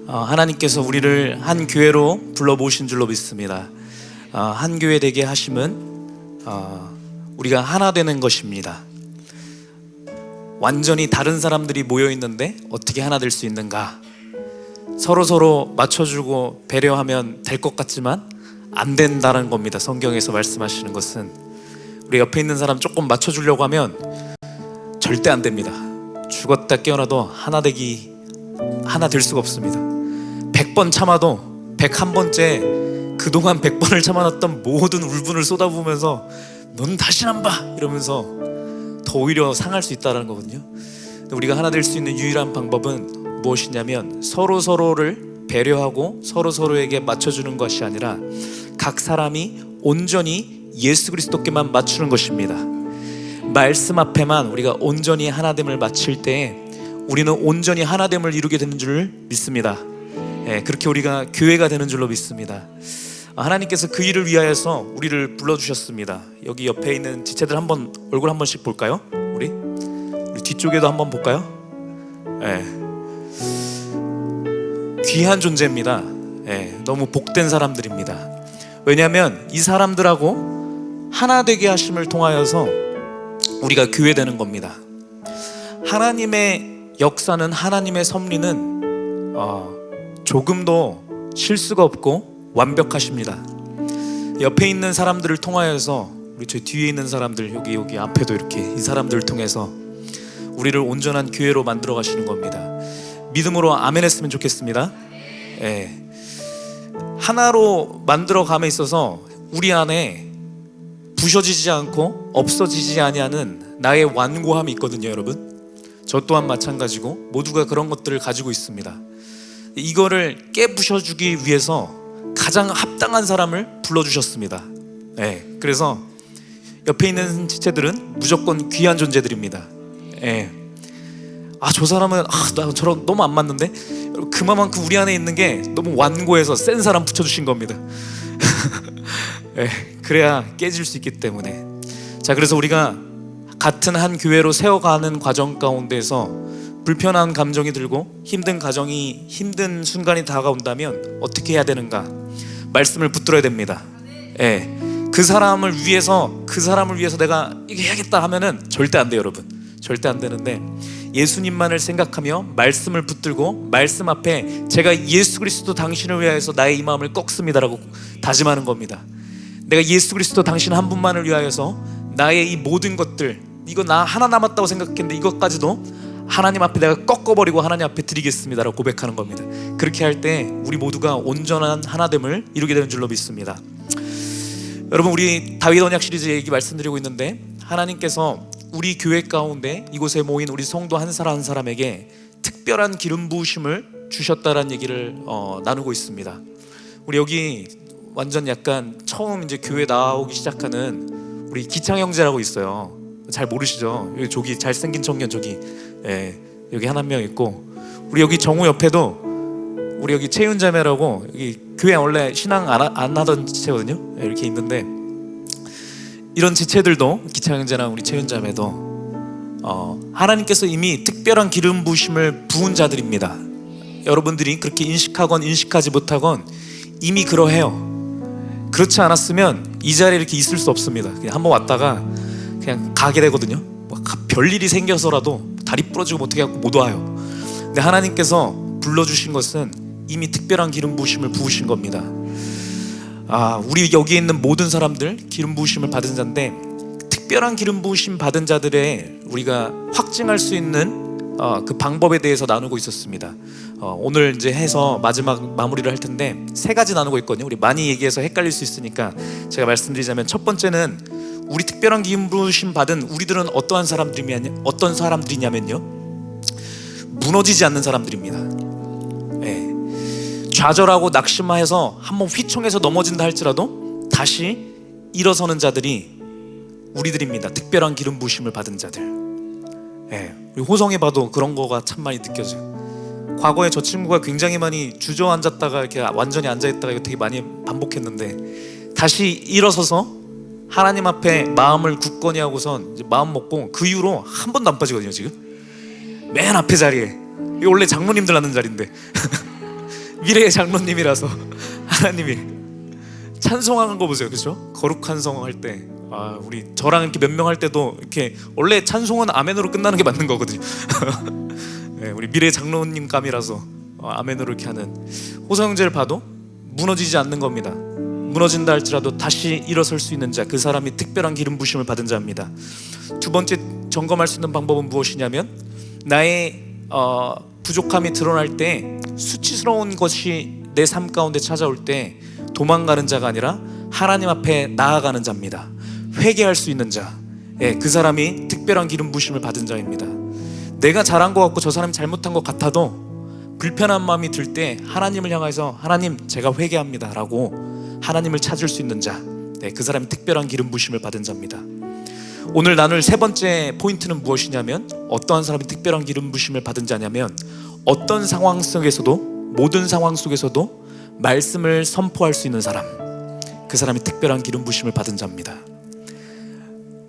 하나님께서 우리를 한 교회로 불러 모신 줄로 믿습니다. 한 교회 되게 하심은 우리가 하나 되는 것입니다. 완전히 다른 사람들이 모여 있는데 어떻게 하나 될 수 있는가? 서로 맞춰주고 배려하면 될 것 같지만 안 된다는 겁니다. 성경에서 말씀하시는 것은 우리 옆에 있는 사람 조금 맞춰주려고 하면 절대 안 됩니다. 죽었다 깨어나도 하나 될 수가 없습니다. 100번 참아도 101번째 그동안 100번을 참아놨던 모든 울분을 쏟아부으면서 넌 다시 안 봐! 이러면서 더 오히려 상할 수 있다는 거거든요. 우리가 하나 될 수 있는 유일한 방법은 무엇이냐면 서로를 배려하고 서로에게 맞춰주는 것이 아니라 각 사람이 온전히 예수 그리스도께만 맞추는 것입니다. 말씀 앞에만 우리가 온전히 하나됨을 맞출 때 우리는 온전히 하나됨을 이루게 되는 줄 믿습니다. 그렇게 우리가 교회가 되는 줄로 믿습니다. 하나님께서 그 일을 위하여서 우리를 불러주셨습니다. 여기 옆에 있는 지체들 얼굴 한 번씩 볼까요? 우리 뒤쪽에도 한번 볼까요? 귀한 존재입니다. 너무 복된 사람들입니다. 왜냐하면 이 사람들하고 하나 되게 하심을 통하여서 우리가 교회 되는 겁니다. 하나님의 역사는, 하나님의 섭리는 조금도 실수가 없고 완벽하십니다. 옆에 있는 사람들을 통하여서 우리 저 뒤에 있는 사람들, 여기 앞에도 이렇게 이 사람들을 통해서 우리를 온전한 교회로 만들어 가시는 겁니다. 믿음으로 아멘 했으면 좋겠습니다. 하나로 만들어 감에 있어서 우리 안에 부셔지지 않고 없어지지 아니하는 나의 완고함이 있거든요, 여러분. 저 또한 마찬가지고 모두가 그런 것들을 가지고 있습니다. 이거를 깨부셔주기 위해서 가장 합당한 사람을 불러주셨습니다. 그래서 옆에 있는 지체들은 무조건 귀한 존재들입니다. 저 사람은 나 저랑 너무 안 맞는데? 그만큼 우리 안에 있는 게 너무 완고해서 센 사람 붙여주신 겁니다. 그래야 깨질 수 있기 때문에. 자, 그래서 우리가 같은 한 교회로 세워가는 과정 가운데서 불편한 감정이 들고 힘든 순간이 다가온다면 어떻게 해야 되는가? 말씀을 붙들어야 됩니다. 그 사람을 위해서 내가 이거 해야겠다 하면은 절대 안 돼요, 여러분. 절대 안 되는데 예수님만을 생각하며 말씀을 붙들고 말씀 앞에 제가 예수 그리스도 당신을 위하여서 나의 이 마음을 꺾습니다라고 다짐하는 겁니다. 내가 예수 그리스도 당신 한 분만을 위하여서 나의 이 모든 것들, 이거 나 하나 남았다고 생각했는데 이것까지도 하나님 앞에 내가 꺾어버리고 하나님 앞에 드리겠습니다라고 고백하는 겁니다. 그렇게 할 때 우리 모두가 온전한 하나됨을 이루게 되는 줄로 믿습니다. 여러분, 우리 다윗 언약 시리즈 얘기 말씀드리고 있는데 하나님께서 우리 교회 가운데 이곳에 모인 우리 성도 한 사람 한 사람에게 특별한 기름 부으심을 주셨다라는 얘기를 나누고 있습니다. 우리 여기 완전 약간 처음 이제 교회 나오기 시작하는 우리 기창 형제라고 있어요. 잘 모르시죠? 저기 잘생긴 청년 저기 여기 한 명 있고, 우리 여기 정우 옆에도 우리 여기 채윤 자매라고 여기 교회 원래 신앙 안 하던 지체거든요. 이렇게 있는데 이런 지체들도 기창 형제나 우리 채윤 자매도 하나님께서 이미 특별한 기름 부으심을 부은 자들입니다. 여러분들이 그렇게 인식하건 인식하지 못하건 이미 그러해요. 그렇지 않았으면 이 자리에 이렇게 있을 수 없습니다. 그냥 한번 왔다가 그냥 가게 되거든요. 별일이 생겨서라도 다리 부러지고 어떻게 하고 못 와요. 근데 하나님께서 불러주신 것은 이미 특별한 기름 부으심을 부으신 겁니다. 우리 여기에 있는 모든 사람들 기름 부으심을 받은 자인데, 특별한 기름 부으심 받은 자들의 우리가 확증할 수 있는 그 방법에 대해서 나누고 있었습니다. 오늘 이제 해서 마지막 마무리를 할 텐데 3가지 나누고 있거든요. 우리 많이 얘기해서 헷갈릴 수 있으니까 제가 말씀드리자면, 첫 번째는 우리 특별한 기름 부으심 받은 우리들은 어떤 사람들이냐면요, 무너지지 않는 사람들입니다. 좌절하고 낙심해서 한번 휘청해서 넘어진다 할지라도 다시 일어서는 자들이 우리들입니다. 특별한 기름 부으심을 받은 자들. 우리 호성에 봐도 그런 거가 참 많이 느껴져요. 과거에 저 친구가 굉장히 많이 주저앉았다가 이렇게 완전히 앉아있다가 이거 되게 많이 반복했는데 다시 일어서서 하나님 앞에 마음을 굳건히 하고선 이제 마음 먹고 그 이후로 한 번도 안 빠지거든요. 지금 맨 앞에 자리에. 이거 원래 장로님들 하는 자리인데 미래의 장로님이라서 하나님이 찬송하는 거 보세요, 그죠? 거룩한 성할 때, 우리 저랑 이렇게 몇 명 할 때도 이렇게 원래 찬송은 아멘으로 끝나는 게 맞는 거거든요. 네, 우리 미래 장로님 감이라서 아멘으로 이렇게 하는 호성형제를 봐도 무너지지 않는 겁니다. 무너진다 할지라도 다시 일어설 수 있는 자, 그 사람이 특별한 기름 부심을 받은 자입니다. 두 번째 점검할 수 있는 방법은 무엇이냐면, 나의 부족함이 드러날 때, 수치스러운 것이 내 삶 가운데 찾아올 때 도망가는 자가 아니라 하나님 앞에 나아가는 자입니다. 회개할 수 있는 자, 그 사람이 특별한 기름 부심을 받은 자입니다. 내가 잘한 것 같고 저 사람이 잘못한 것 같아도 불편한 마음이 들 때 하나님을 향해서 하나님 제가 회개합니다 라고 하나님을 찾을 수 있는 자, 그 사람이 특별한 기름 부심을 받은 자입니다. 오늘 나눌 세 번째 포인트는 무엇이냐면, 어떠한 사람이 특별한 기름 부심을 받은 자냐면, 어떤 상황 속에서도, 모든 상황 속에서도 말씀을 선포할 수 있는 사람, 그 사람이 특별한 기름 부심을 받은 자입니다.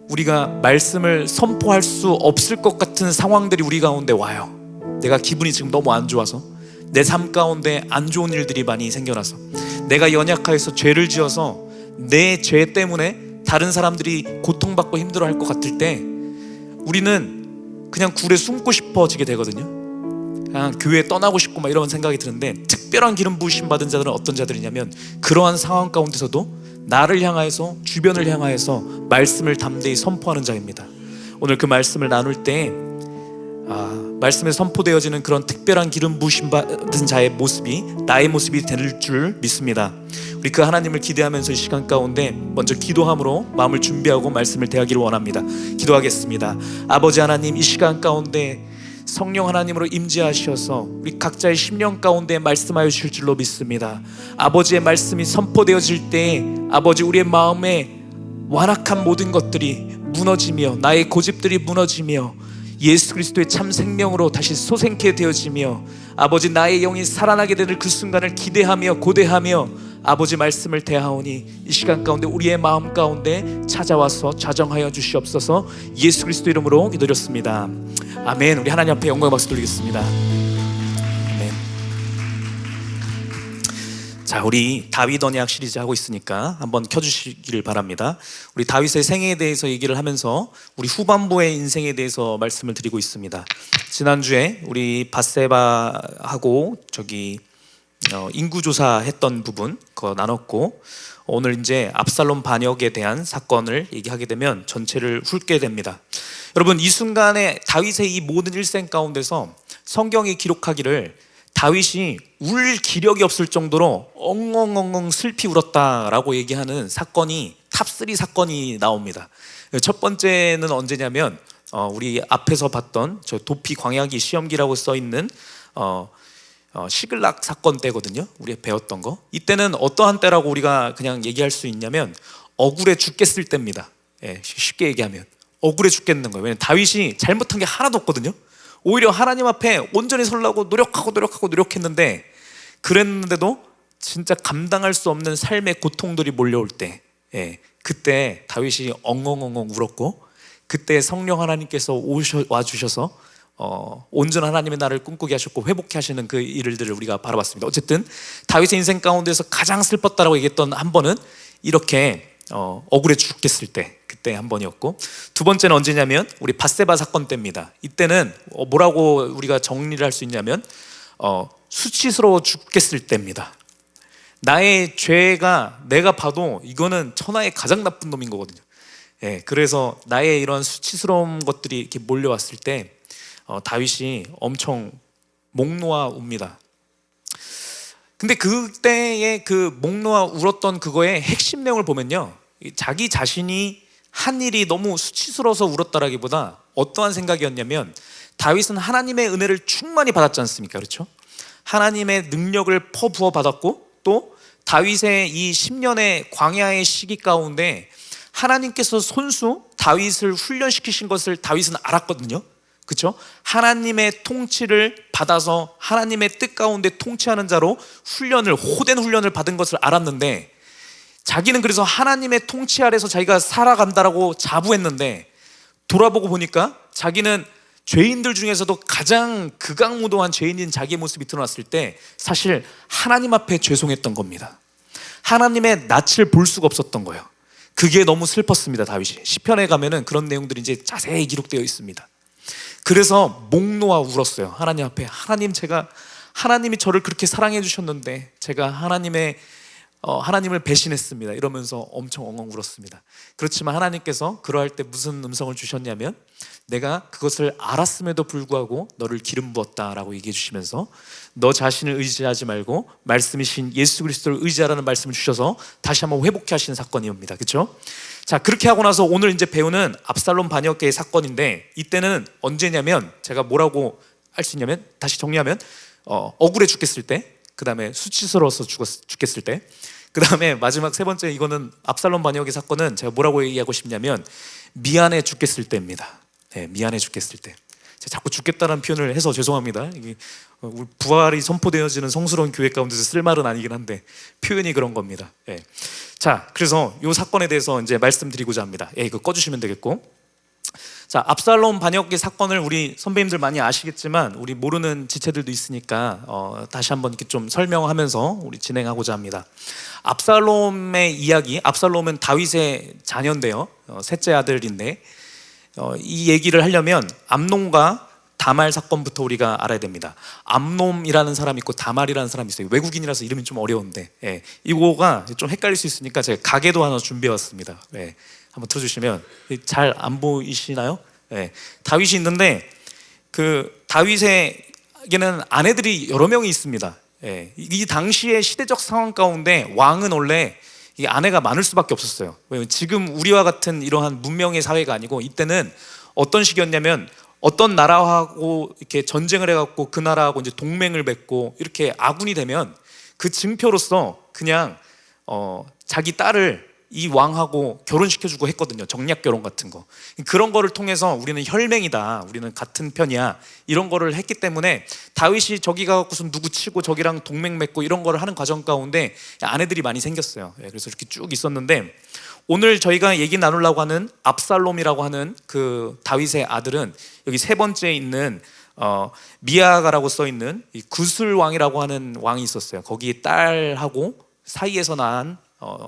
우리가 말씀을 선포할 수 없을 것 같은 상황들이 우리 가운데 와요. 내가 기분이 지금 너무 안 좋아서, 내 삶 가운데 안 좋은 일들이 많이 생겨나서, 내가 연약하여서 죄를 지어서 내 죄 때문에 다른 사람들이 고통받고 힘들어할 것 같을 때 우리는 그냥 굴에 숨고 싶어지게 되거든요. 그냥 교회 떠나고 싶고 막 이런 생각이 드는데, 특별한 기름 부으심 받은 자들은 어떤 자들이냐면, 그러한 상황 가운데서도 나를 향하여서, 주변을 향하여서 말씀을 담대히 선포하는 자입니다. 오늘 그 말씀을 나눌 때 말씀에 선포되어지는 그런 특별한 기름 부으심 받은 자의 모습이 나의 모습이 될 줄 믿습니다. 우리 그 하나님을 기대하면서 이 시간 가운데 먼저 기도함으로 마음을 준비하고 말씀을 대하기를 원합니다. 기도하겠습니다. 아버지 하나님, 이 시간 가운데 성령 하나님으로 임재하셔서 우리 각자의 심령 가운데 말씀하여 주실 줄로 믿습니다. 아버지의 말씀이 선포되어질 때 아버지, 우리의 마음에 완악한 모든 것들이 무너지며, 나의 고집들이 무너지며, 예수 그리스도의 참 생명으로 다시 소생케 되어지며, 아버지 나의 영이 살아나게 되는 그 순간을 기대하며 고대하며 아버지 말씀을 대하오니, 이 시간 가운데 우리의 마음 가운데 찾아와서 자정하여 주시옵소서. 예수 그리스도 이름으로 기도드렸습니다. 아멘. 우리 하나님 앞에 영광의 박수 돌리겠습니다. 아멘. 자, 우리 다윗 언약 시리즈 하고 있으니까 한번 켜주시기를 바랍니다. 우리 다윗의 생애에 대해서 얘기를 하면서 우리 후반부의 인생에 대해서 말씀을 드리고 있습니다. 지난주에 우리 밧세바하고 인구조사 했던 부분 그거 나눴고, 오늘 이제 압살롬 반역에 대한 사건을 얘기하게 되면 전체를 훑게 됩니다. 여러분, 이 순간에 다윗의 이 모든 일생 가운데서 성경이 기록하기를 다윗이 울 기력이 없을 정도로 엉엉엉엉 슬피 울었다라고 얘기하는 사건이 탑3 사건이 나옵니다. 첫 번째는 언제냐면 우리 앞에서 봤던 저 도피 광야기 시험기라고 써있는 시글락 사건 때거든요. 우리가 배웠던 거. 이때는 어떠한 때라고 우리가 그냥 얘기할 수 있냐면 억울해 죽겠을 때입니다. 쉽게 얘기하면 억울해 죽겠는 거예요. 왜냐면 다윗이 잘못한 게 하나도 없거든요. 오히려 하나님 앞에 온전히 서려고 노력했는데, 그랬는데도 진짜 감당할 수 없는 삶의 고통들이 몰려올 때, 그때 다윗이 엉엉엉엉 울었고, 그때 성령 하나님께서 와주셔서 온전한 하나님의 나를 꿈꾸게 하셨고 회복케 하시는 그 일들을 우리가 바라봤습니다. 어쨌든 다윗의 인생 가운데서 가장 슬펐다라고 얘기했던 한 번은 이렇게 억울해 죽겠을 때, 그때 한 번이었고, 두 번째는 언제냐면 우리 밧세바 사건 때입니다. 이때는 뭐라고 우리가 정리를 할 수 있냐면 수치스러워 죽겠을 때입니다. 나의 죄가 내가 봐도 이거는 천하의 가장 나쁜 놈인 거거든요. 그래서 나의 이런 수치스러운 것들이 이렇게 몰려왔을 때 다윗이 엄청 목 놓아 웁니다. 근데 그때의 그 목 놓아 울었던 그거의 핵심 내용을 보면요, 자기 자신이 한 일이 너무 수치스러워서 울었다라기보다 어떠한 생각이었냐면, 다윗은 하나님의 은혜를 충만히 받았지 않습니까? 그렇죠? 하나님의 능력을 퍼부어 받았고, 또 다윗의 이 10년의 광야의 시기 가운데 하나님께서 손수 다윗을 훈련시키신 것을 다윗은 알았거든요. 그렇죠? 하나님의 통치를 받아서 하나님의 뜻 가운데 통치하는 자로 호된 훈련을 받은 것을 알았는데, 자기는 그래서 하나님의 통치 아래서 자기가 살아간다라고 자부했는데, 돌아보고 보니까 자기는 죄인들 중에서도 가장 극악무도한 죄인인 자기의 모습이 드러났을 때 사실 하나님 앞에 죄송했던 겁니다. 하나님의 낯을 볼 수가 없었던 거예요. 그게 너무 슬펐습니다. 다윗이 시편에 가면은 그런 내용들이 이제 자세히 기록되어 있습니다. 그래서 목 놓아 울었어요. 하나님 앞에, 하나님이 저를 그렇게 사랑해 주셨는데 제가 하나님을 배신했습니다. 이러면서 엄청 엉엉 울었습니다. 그렇지만 하나님께서 그러할 때 무슨 음성을 주셨냐면, 내가 그것을 알았음에도 불구하고 너를 기름 부었다라고 얘기해 주시면서 너 자신을 의지하지 말고 말씀이신 예수 그리스도를 의지하라는 말씀을 주셔서 다시 한번 회복해 하시는 사건입니다. 그렇죠? 자, 그렇게 하고 나서 오늘 이제 배우는 압살롬 반역의 사건인데, 이때는 언제냐면, 제가 뭐라고 할 수 있냐면, 다시 정리하면 억울해 죽겠을 때, 그 다음에 수치스러워서 죽겠을 때, 그 다음에 마지막 세 번째, 이거는 압살롬 반역의 사건은 제가 뭐라고 얘기하고 싶냐면 미안해 죽겠을 때입니다. 네, 미안해 죽겠을 때. 제가 자꾸 죽겠다는 표현을 해서 죄송합니다. 이게 우리 부활이 선포되어지는 성스러운 교회 가운데서 쓸 말은 아니긴 한데 표현이 그런 겁니다. 네. 자, 그래서 이 사건에 대해서 이제 말씀드리고자 합니다. 이거 꺼주시면 되겠고. 자, 압살롬 반역의 사건을 우리 선배님들 많이 아시겠지만 우리 모르는 지체들도 있으니까 다시 한번 이렇게 좀 설명하면서 우리 진행하고자 합니다. 압살롬의 이야기, 압살롬은 다윗의 자녀인데요, 셋째 아들인데, 이 얘기를 하려면 암논과 다말 사건부터 우리가 알아야 됩니다. 암논이라는 사람이 있고 다말이라는 사람이 있어요. 외국인이라서 이름이 좀 어려운데, 이거가 좀 헷갈릴 수 있으니까 제가 가계도 하나 준비해 왔습니다. 한번 들어주시면, 잘 안 보이시나요? 다윗이 있는데 그 다윗에게는 아내들이 여러 명이 있습니다. 이 당시의 시대적 상황 가운데 왕은 원래 이 아내가 많을 수밖에 없었어요. 왜냐면 지금 우리와 같은 이러한 문명의 사회가 아니고, 이때는 어떤 식이었냐면 어떤 나라하고 이렇게 전쟁을 해갖고 그 나라하고 이제 동맹을 맺고 이렇게 아군이 되면 그 증표로서 그냥 자기 딸을 이 왕하고 결혼시켜주고 했거든요. 정략 결혼 같은 거. 그런 거를 통해서 우리는 혈맹이다, 우리는 같은 편이야, 이런 거를 했기 때문에 다윗이 저기 가갖고서 누구 치고 저기랑 동맹 맺고 이런 거를 하는 과정 가운데 아내들이 많이 생겼어요. 그래서 이렇게 쭉 있었는데, 오늘 저희가 얘기 나누려고 하는 압살롬이라고 하는 그 다윗의 아들은 여기 세 번째에 있는 미아가라고 써 있는 이 구슬 왕이라고 하는 왕이 있었어요. 거기 딸하고 사이에서 낳은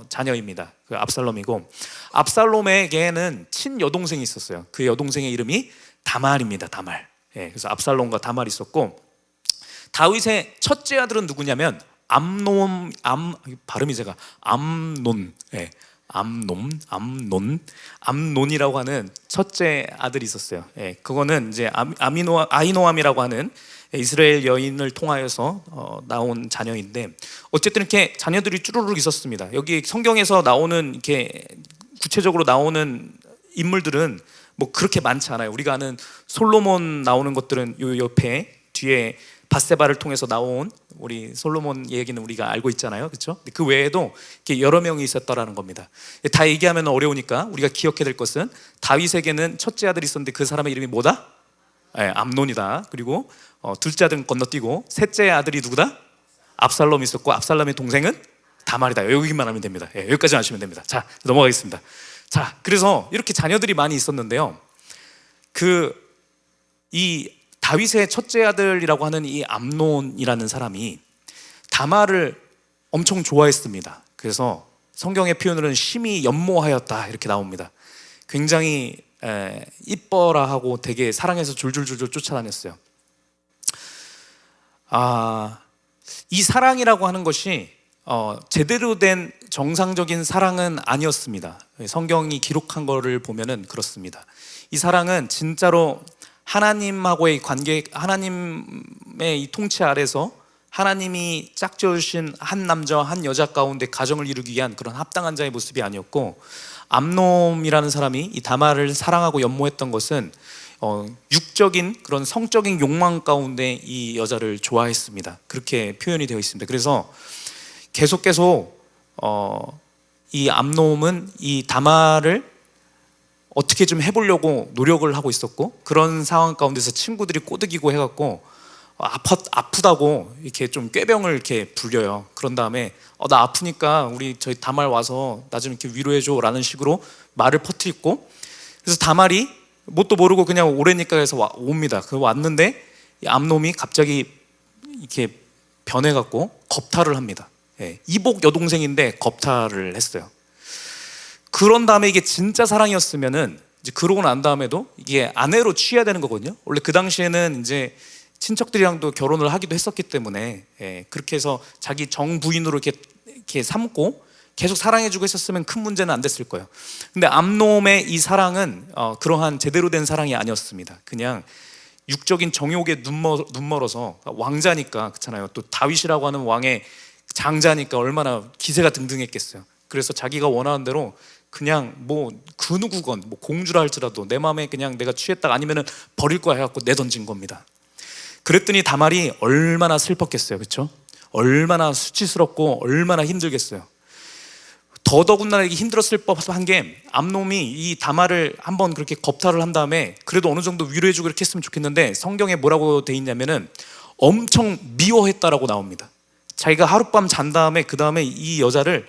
자녀입니다. 그 압살롬이고, 압살롬에게는 친여동생이 있었어요. 그 여동생의 이름이 다말입니다. 다말. 그래서 압살롬과 다말이 있었고, 다윗의 첫째 아들은 누구냐면 발음이 제가 암논이라고 하는 첫째 아들이 있었어요. 그거는 이제 아히노암이라고 하는 이스라엘 여인을 통하여서 나온 자녀인데, 어쨌든 이렇게 자녀들이 쭈루룩 있었습니다. 여기 성경에서 나오는, 이렇게 구체적으로 나오는 인물들은 뭐 그렇게 많지 않아요. 우리가 아는 솔로몬 나오는 것들은 요 옆에 뒤에 밧세바를 통해서 나온 우리 솔로몬 얘기는 우리가 알고 있잖아요, 그렇죠? 그 외에도 이렇게 여러 명이 있었다라는 겁니다. 다 얘기하면 어려우니까 우리가 기억해야 될 것은, 다윗에게는 첫째 아들이 있었는데 그 사람의 이름이 뭐다? 암논이다. 그리고 둘째 아들은 건너뛰고 셋째 아들이 누구다? 압살롬이 있었고, 압살롬의 동생은 다말이다. 여기만 하면 됩니다. 여기까지 하시면 됩니다. 자, 넘어가겠습니다. 자, 그래서 이렇게 자녀들이 많이 있었는데요, 이 다윗의 첫째 아들이라고 하는 이 암논이라는 사람이 다말을 엄청 좋아했습니다. 그래서 성경의 표현으로는 심히 연모하였다 이렇게 나옵니다. 굉장히 이뻐라 하고 되게 사랑해서 줄줄줄줄 쫓아다녔어요. 이 사랑이라고 하는 것이 제대로 된 정상적인 사랑은 아니었습니다. 성경이 기록한 거를 보면은 그렇습니다. 이 사랑은 진짜로 하나님하고의 관계, 하나님의 이 통치 아래서 하나님이 짝지어주신 한 남자와 한 여자 가운데 가정을 이루기 위한 그런 합당한 자의 모습이 아니었고, 암놈이라는 사람이 이 다말을 사랑하고 연모했던 것은 육적인 그런 성적인 욕망 가운데 이 여자를 좋아했습니다. 그렇게 표현이 되어 있습니다. 그래서 계속 이 암놈은 이 다말을 어떻게 좀 해보려고 노력을 하고 있었고, 그런 상황 가운데서 친구들이 꼬드기고 해갖고 아프다고 이렇게 좀 꾀병을 이렇게 불려요. 그런 다음에 나 아프니까 우리 저희 다말 와서 나 좀 이렇게 위로해줘 라는 식으로 말을 퍼뜨리고, 그래서 다말이 뭣도 모르고 그냥 오래니까 해서 옵니다. 그 왔는데 이 암놈이 갑자기 이렇게 변해갖고 겁탈을 합니다. 예, 이복 여동생인데 겁탈을 했어요. 그런 다음에 이게 진짜 사랑이었으면은 이제 그러고 난 다음에도 이게 아내로 취해야 되는 거거든요. 원래 그 당시에는 이제 친척들이랑도 결혼을 하기도 했었기 때문에, 예, 그렇게 해서 자기 정부인으로 이렇게 삼고 계속 사랑해주고 했었으면 큰 문제는 안 됐을 거예요. 근데 암놈의 이 사랑은 그러한 제대로 된 사랑이 아니었습니다. 그냥 육적인 정욕에 눈멀어서, 왕자니까, 그렇잖아요. 또 다윗이라고 하는 왕의 장자니까 얼마나 기세가 등등했겠어요. 그래서 자기가 원하는 대로 그냥 뭐 그 누구건 뭐 공주라 할지라도 내 마음에 그냥 내가 취했다가 아니면은 버릴 거야 해갖고 내던진 겁니다. 그랬더니 다말이 얼마나 슬펐겠어요, 그렇죠? 얼마나 수치스럽고 얼마나 힘들겠어요. 더더군다나 이게 힘들었을 법한 게 암놈이 이 다말을 한번 그렇게 겁탈을 한 다음에 그래도 어느 정도 위로해주고 이렇게 했으면 좋겠는데, 성경에 뭐라고 돼 있냐면은 엄청 미워했다라고 나옵니다. 자기가 하룻밤 잔 다음에 그 다음에 이 여자를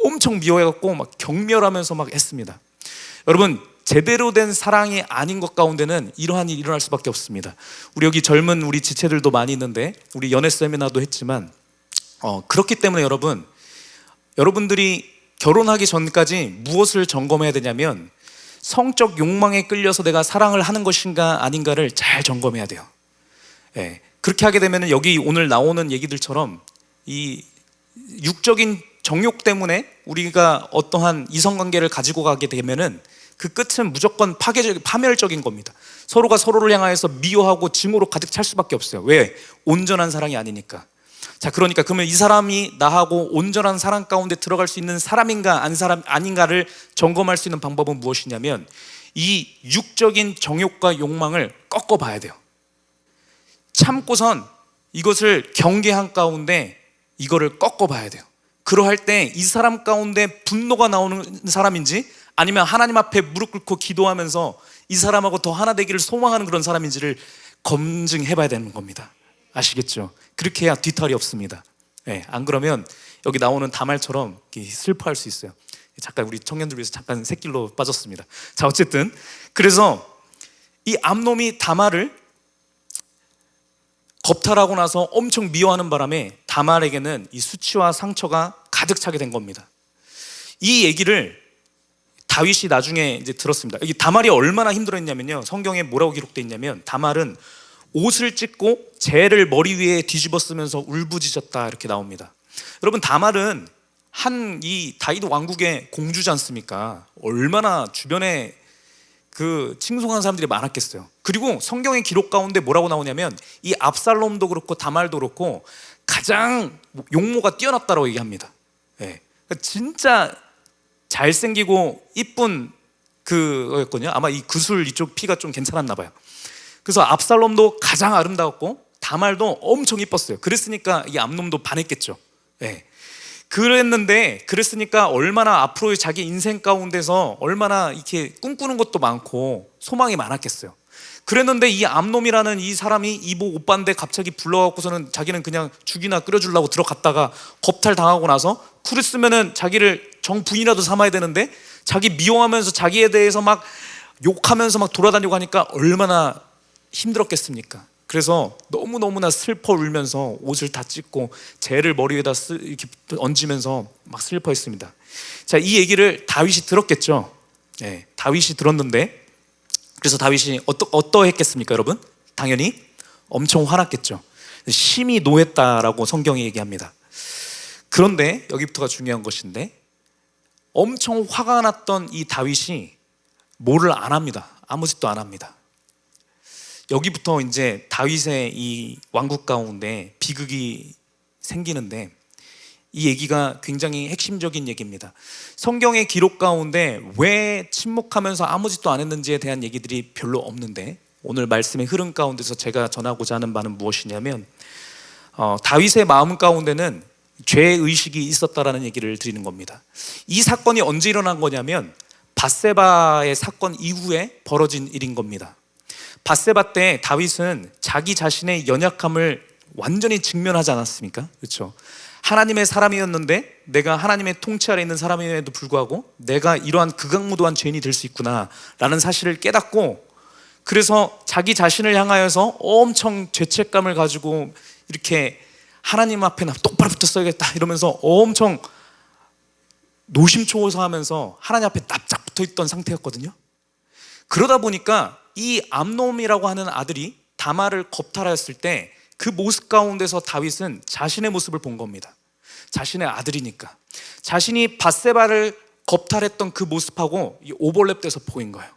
엄청 미워해갖고 막 경멸하면서 막 했습니다. 여러분, 제대로 된 사랑이 아닌 것 가운데는 이러한 일이 일어날 수밖에 없습니다. 우리 여기 젊은 우리 지체들도 많이 있는데 우리 연애 세미나도 했지만 그렇기 때문에 여러분들이 결혼하기 전까지 무엇을 점검해야 되냐면 성적 욕망에 끌려서 내가 사랑을 하는 것인가 아닌가를 잘 점검해야 돼요. 예, 그렇게 하게 되면 여기 오늘 나오는 얘기들처럼 이 육적인 정욕 때문에 우리가 어떠한 이성관계를 가지고 가게 되면은 그 끝은 무조건 파멸적인 겁니다. 서로가 서로를 향하여서 미워하고 증오로 가득 찰 수밖에 없어요. 왜? 온전한 사랑이 아니니까. 자, 그러니까 그러면 이 사람이 나하고 온전한 사랑 가운데 들어갈 수 있는 사람인가 아닌가를 점검할 수 있는 방법은 무엇이냐면 이 육적인 정욕과 욕망을 꺾어봐야 돼요. 참고선 이것을 경계한 가운데 이거를 꺾어봐야 돼요. 그러할 때 이 사람 가운데 분노가 나오는 사람인지 아니면 하나님 앞에 무릎 꿇고 기도하면서 이 사람하고 더 하나 되기를 소망하는 그런 사람인지를 검증해봐야 되는 겁니다. 아시겠죠? 그렇게 해야 뒤탈이 없습니다. 네, 안 그러면 여기 나오는 다말처럼 슬퍼할 수 있어요. 잠깐 우리 청년들 위해서 잠깐 샛길로 빠졌습니다. 자, 어쨌든 그래서 이 암놈이 다말을 겁탈하고 나서 엄청 미워하는 바람에 다말에게는 이 수치와 상처가 가득 차게 된 겁니다. 이 얘기를 다윗이 나중에 이제 들었습니다. 여기 다말이 얼마나 힘들었냐면요, 성경에 뭐라고 기록되어 있냐면 다말은 옷을 찢고 재를 머리 위에 뒤집어 쓰면서 울부짖었다 이렇게 나옵니다. 여러분, 다말은 이 다윗 왕국의 공주지 않습니까? 얼마나 주변에 그 칭송하는 사람들이 많았겠어요. 그리고 성경의 기록 가운데 뭐라고 나오냐면 이 압살롬도 그렇고 다말도 그렇고 가장 용모가 뛰어났다고 얘기합니다. 네. 진짜 잘생기고 이쁜 그거였거든요. 아마 이 구슬 이쪽 피가 좀 괜찮았나 봐요. 그래서 압살롬도 가장 아름다웠고 다말도 엄청 이뻤어요. 그랬으니까 이 암놈도 반했겠죠. 네. 그랬으니까 얼마나 앞으로의 자기 인생 가운데서 얼마나 이렇게 꿈꾸는 것도 많고 소망이 많았겠어요. 그랬는데 이 암놈이라는 이 사람이 이복 오빠인데 갑자기 불러갖고서는 자기는 그냥 죽이나 끓여주려고 들어갔다가 겁탈 당하고 나서 그랬으면은 자기를 정부인이라도 삼아야 되는데 자기 미워하면서 자기에 대해서 막 욕하면서 막 돌아다니고 하니까 얼마나 힘들었겠습니까? 그래서 너무너무나 슬퍼 울면서 옷을 다 찢고 재를 머리 위에다 이렇게 얹으면서 막 슬퍼했습니다. 자, 이 얘기를 다윗이 들었겠죠. 네, 다윗이 들었는데 그래서 다윗이 어떠했겠습니까, 여러분? 당연히 엄청 화났겠죠. 심히 노했다라고 성경이 얘기합니다. 그런데 여기부터가 중요한 것인데 엄청 화가 났던 이 다윗이 뭐를 안 합니다. 아무 짓도 안 합니다. 여기부터 이제 다윗의 이 왕국 가운데 비극이 생기는데 이 얘기가 굉장히 핵심적인 얘기입니다. 성경의 기록 가운데 왜 침묵하면서 아무 짓도 안 했는지에 대한 얘기들이 별로 없는데 오늘 말씀의 흐름 가운데서 제가 전하고자 하는 바는 무엇이냐면 다윗의 마음 가운데는 죄의식이 있었다라는 얘기를 드리는 겁니다. 이 사건이 언제 일어난 거냐면 밧세바의 사건 이후에 벌어진 일인 겁니다. 밧세바 때 다윗은 자기 자신의 연약함을 완전히 직면하지 않았습니까? 그렇죠? 하나님의 사람이었는데 내가 하나님의 통치 아래 있는 사람임에도 불구하고 내가 이러한 극악무도한 죄인이 될 수 있구나 라는 사실을 깨닫고 그래서 자기 자신을 향하여서 엄청 죄책감을 가지고 이렇게 하나님 앞에 나 똑바로 붙었어야겠다 이러면서 엄청 노심초사하면서 하나님 앞에 납작 붙어있던 상태였거든요. 그러다 보니까 이 암놈이라고 하는 아들이 다말을 겁탈하였을 때 그 모습 가운데서 다윗은 자신의 모습을 본 겁니다. 자신의 아들이니까 자신이 밧세바를 겁탈했던 그 모습하고 오버랩돼서 보인 거예요.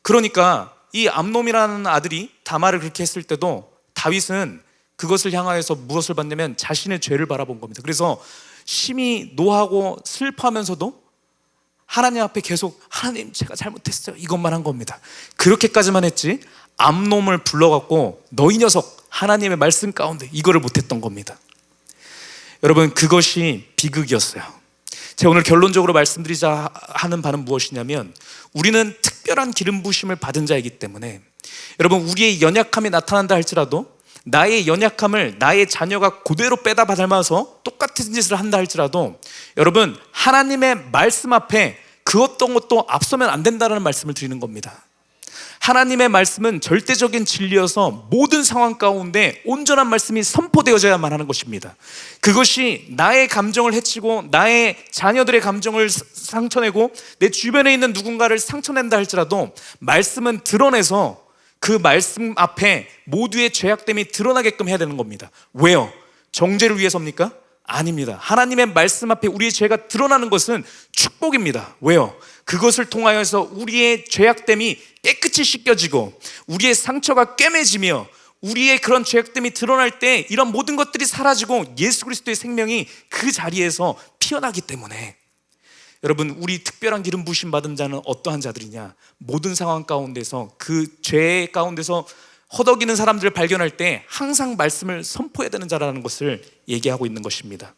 그러니까 이 암놈이라는 아들이 다말을 그렇게 했을 때도 다윗은 그것을 향하여서 무엇을 봤냐면 자신의 죄를 바라본 겁니다. 그래서 심히 노하고 슬퍼하면서도 하나님 앞에 계속 하나님 제가 잘못했어요 이것만 한 겁니다. 그렇게까지만 했지 암놈을 불러갖고 너 이 녀석 하나님의 말씀 가운데 이거를 못했던 겁니다. 여러분 그것이 비극이었어요. 제가 오늘 결론적으로 말씀드리자 하는 바는 무엇이냐면 우리는 특별한 기름 부심을 받은 자이기 때문에 여러분 우리의 연약함이 나타난다 할지라도 나의 연약함을 나의 자녀가 그대로 빼다 닮아서 똑같은 짓을 한다 할지라도 여러분 하나님의 말씀 앞에 그 어떤 것도 앞서면 안 된다는 말씀을 드리는 겁니다. 하나님의 말씀은 절대적인 진리여서 모든 상황 가운데 온전한 말씀이 선포되어져야만 하는 것입니다. 그것이 나의 감정을 해치고 나의 자녀들의 감정을 상처내고 내 주변에 있는 누군가를 상처낸다 할지라도 말씀은 드러내서 그 말씀 앞에 모두의 죄악됨이 드러나게끔 해야 되는 겁니다. 왜요? 정죄를 위해서입니까? 아닙니다. 하나님의 말씀 앞에 우리의 죄가 드러나는 것은 축복입니다. 왜요? 그것을 통하여서 우리의 죄악됨이 깨끗이 씻겨지고 우리의 상처가 꿰매지며 우리의 그런 죄악됨이 드러날 때 이런 모든 것들이 사라지고 예수 그리스도의 생명이 그 자리에서 피어나기 때문에 여러분 우리 특별한 기름 부심 받은 자는 어떠한 자들이냐? 모든 상황 가운데서 그 죄 가운데서 허덕이는 사람들을 발견할 때 항상 말씀을 선포해야 되는 자라는 것을 얘기하고 있는 것입니다.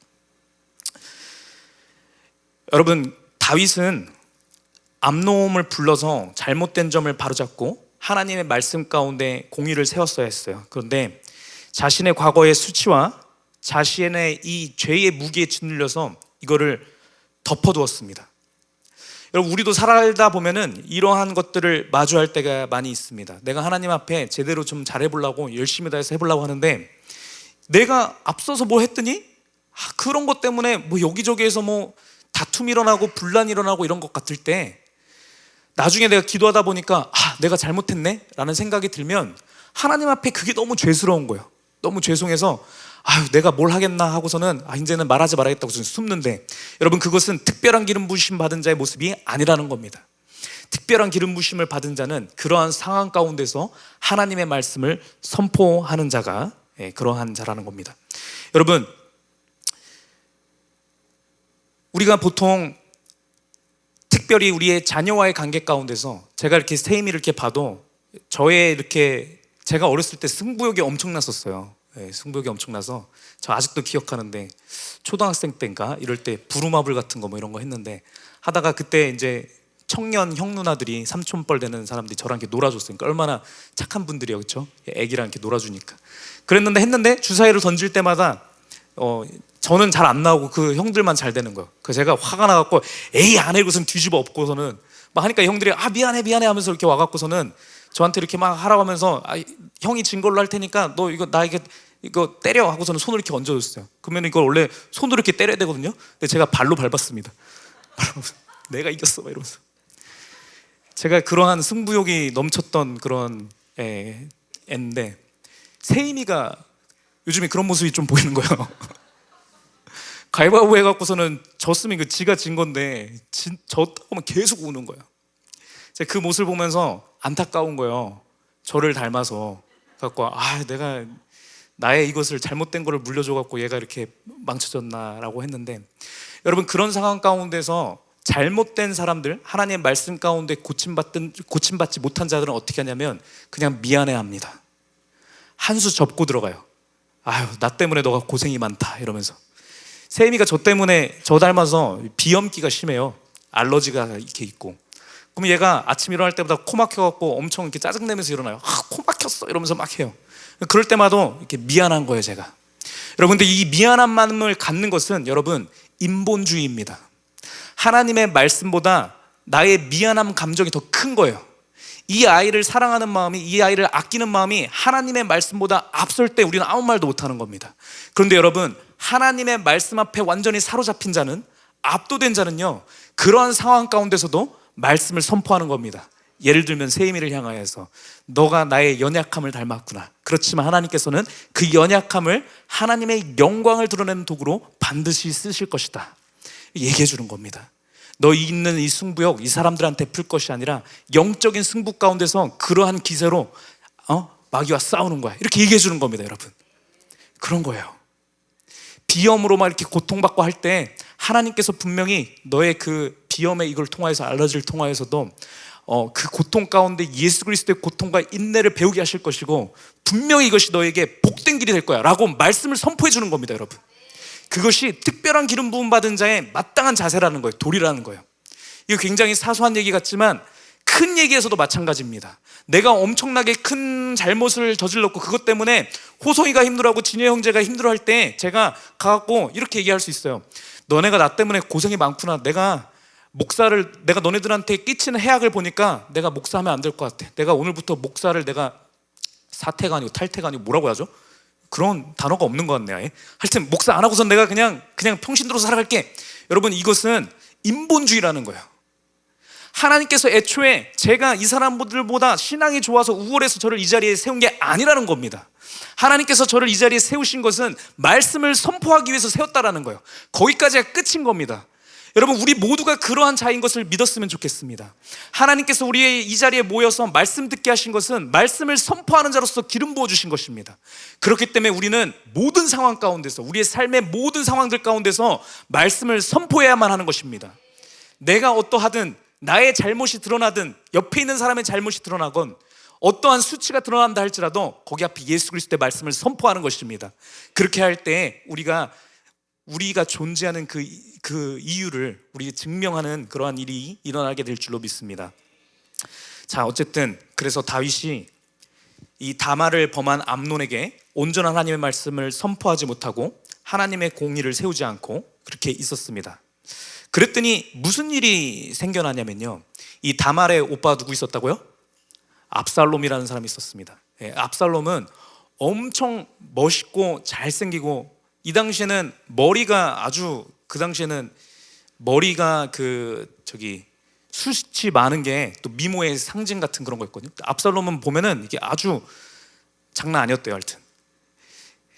여러분 다윗은 암놈을 불러서 잘못된 점을 바로잡고 하나님의 말씀 가운데 공의를 세웠어야 했어요. 그런데 자신의 과거의 수치와 자신의 이 죄의 무게에 짓눌려서 이거를 덮어두었습니다. 여러분 우리도 살아가다 보면은 이러한 것들을 마주할 때가 많이 있습니다. 내가 하나님 앞에 제대로 좀 잘해보려고 열심히 다해서 해보려고 하는데 내가 앞서서 뭐 했더니 그런 것 때문에 뭐 여기저기에서 뭐 다툼이 일어나고 분란이 일어나고 이런 것 같을 때 나중에 내가 기도하다 보니까 내가 잘못했네 라는 생각이 들면 하나님 앞에 그게 너무 죄스러운 거예요. 너무 죄송해서 내가 뭘 하겠나 하고서는 이제는 말하지 말아야겠다고 숨는데 여러분 그것은 특별한 기름 부심 받은 자의 모습이 아니라는 겁니다. 특별한 기름 부심을 받은 자는 그러한 상황 가운데서 하나님의 말씀을 선포하는 자가 그러한 자라는 겁니다. 여러분 우리가 보통 특별히 우리의 자녀와의 관계 가운데서 제가 이렇게 세임이를 이렇게 봐도 저의 이렇게 제가 어렸을 때 승부욕이 엄청났었어요. 승부욕이 엄청나서 저 아직도 기억하는데 초등학생 때인가 이럴 때 부루마블 같은 거 뭐 이런 거 했는데 하다가 그때 이제 청년 형 누나들이 삼촌뻘 되는 사람들이 저랑 이렇게 놀아줬으니까 얼마나 착한 분들이에요, 그렇죠? 애기랑 이렇게 놀아주니까 그랬는데 했는데 주사위를 던질 때마다 저는 잘 안 나오고 그 형들만 잘 되는 거예요. 그래서 제가 화가 나갖고 에이 안 해 이것은 뒤집어 엎고서는 막 하니까 형들이 미안해 하면서 이렇게 와갖고서는 저한테 이렇게 막 하라고 하면서 형이 진 걸로 할 테니까 너 이거 나에게 이거 때려 하고서는 손을 이렇게 얹어줬어요. 그러면 이걸 원래 손으로 이렇게 때려야 되거든요. 근데 제가 발로 밟았습니다. 내가 이겼어 막 이러면서. 제가 그러한 승부욕이 넘쳤던 그런 애인데 세임이가 요즘에 그런 모습이 좀 보이는 거예요. 가위바위보 해갖고서는 졌으면 지가 진 건데 졌다고 하면 계속 우는 거예요. 제가 그 모습을 보면서 안타까운 거예요. 저를 닮아서 갖고 내가 나의 이것을 잘못된 거를 물려줘갖고 얘가 이렇게 망쳐졌나라고 했는데 여러분 그런 상황 가운데서 잘못된 사람들 하나님의 말씀 가운데 고침받지 못한 자들은 어떻게 하냐면 그냥 미안해합니다. 한 수 접고 들어가요. 나 때문에 너가 고생이 많다 이러면서. 세임이가 저 때문에 저 닮아서 비염기가 심해요. 알러지가 이렇게 있고. 그럼 얘가 아침 일어날 때마다 코 막혀갖고 엄청 이렇게 짜증내면서 일어나요. 코 막혔어 이러면서 막 해요. 그럴 때마다 이렇게 미안한 거예요, 제가. 여러분, 근데 이 미안한 마음을 갖는 것은 여러분 인본주의입니다. 하나님의 말씀보다 나의 미안함 감정이 더 큰 거예요. 이 아이를 사랑하는 마음이, 이 아이를 아끼는 마음이 하나님의 말씀보다 앞설 때 우리는 아무 말도 못하는 겁니다. 그런데 여러분, 하나님의 말씀 앞에 완전히 사로잡힌 자는, 압도된 자는요, 그러한 상황 가운데서도 말씀을 선포하는 겁니다. 예를 들면 세이미를 향하여서 너가 나의 연약함을 닮았구나. 그렇지만 하나님께서는 그 연약함을 하나님의 영광을 드러내는 도구로 반드시 쓰실 것이다, 얘기해 주는 겁니다. 너 있는 이 승부욕 이 사람들한테 풀 것이 아니라 영적인 승부 가운데서 그러한 기세로 마귀와 싸우는 거야, 이렇게 얘기해 주는 겁니다. 여러분, 그런 거예요. 비염으로 막 이렇게 고통받고 할 때 하나님께서 분명히 너의 그 비염의 이걸 통하여서, 알러지를 통하여서도 그 고통 가운데 예수 그리스도의 고통과 인내를 배우게 하실 것이고, 분명히 이것이 너에게 복된 길이 될 거야 라고 말씀을 선포해 주는 겁니다. 여러분, 그것이 특별한 기름 부음 받은 자의 마땅한 자세라는 거예요. 도리라는 거예요. 이거 굉장히 사소한 얘기 같지만 큰 얘기에서도 마찬가지입니다. 내가 엄청나게 큰 잘못을 저질렀고 그것 때문에 호성이가 힘들어하고 진여 형제가 힘들어할 때 제가 가갖고 이렇게 얘기할 수 있어요. 너네가 나 때문에 고생이 많구나. 내가 너네들한테 끼치는 해악을 보니까 내가 목사하면 안 될 것 같아. 내가 오늘부터 목사를 내가 사퇴가 아니고 탈퇴가 아니고 뭐라고 하죠? 그런 단어가 없는 것 같네요. 하여튼 목사 안 하고선 내가 그냥 평신도로 살아갈게. 여러분, 이것은 인본주의라는 거예요. 하나님께서 애초에 제가 이 사람들보다 신앙이 좋아서 우월해서 저를 이 자리에 세운 게 아니라는 겁니다. 하나님께서 저를 이 자리에 세우신 것은 말씀을 선포하기 위해서 세웠다라는 거예요. 거기까지가 끝인 겁니다. 여러분, 우리 모두가 그러한 자인 것을 믿었으면 좋겠습니다. 하나님께서 우리의 이 자리에 모여서 말씀 듣게 하신 것은 말씀을 선포하는 자로서 기름 부어주신 것입니다. 그렇기 때문에 우리는 모든 상황 가운데서, 우리의 삶의 모든 상황들 가운데서 말씀을 선포해야만 하는 것입니다. 내가 어떠하든, 나의 잘못이 드러나든, 옆에 있는 사람의 잘못이 드러나건, 어떠한 수치가 드러난다 할지라도 거기 앞에 예수 그리스도의 말씀을 선포하는 것입니다. 그렇게 할 때 우리가 존재하는 그 이유를 우리 증명하는 그러한 일이 일어나게 될 줄로 믿습니다. 자, 어쨌든 그래서 다윗이 이 다말을 범한 암논에게 온전한 하나님의 말씀을 선포하지 못하고 하나님의 공의를 세우지 않고 그렇게 있었습니다. 그랬더니 무슨 일이 생겨나냐면요, 이 다말의 오빠 누구 있었다고요? 압살롬이라는 사람이 있었습니다. 압살롬은 엄청 멋있고 잘생기고, 이 당시에는 머리가 아주, 그 당시에는 머리가 숱이 많은 게 또 미모의 상징 같은 그런 거였거든요. 압살롬은 보면은 이게 아주 장난 아니었대요. 하여튼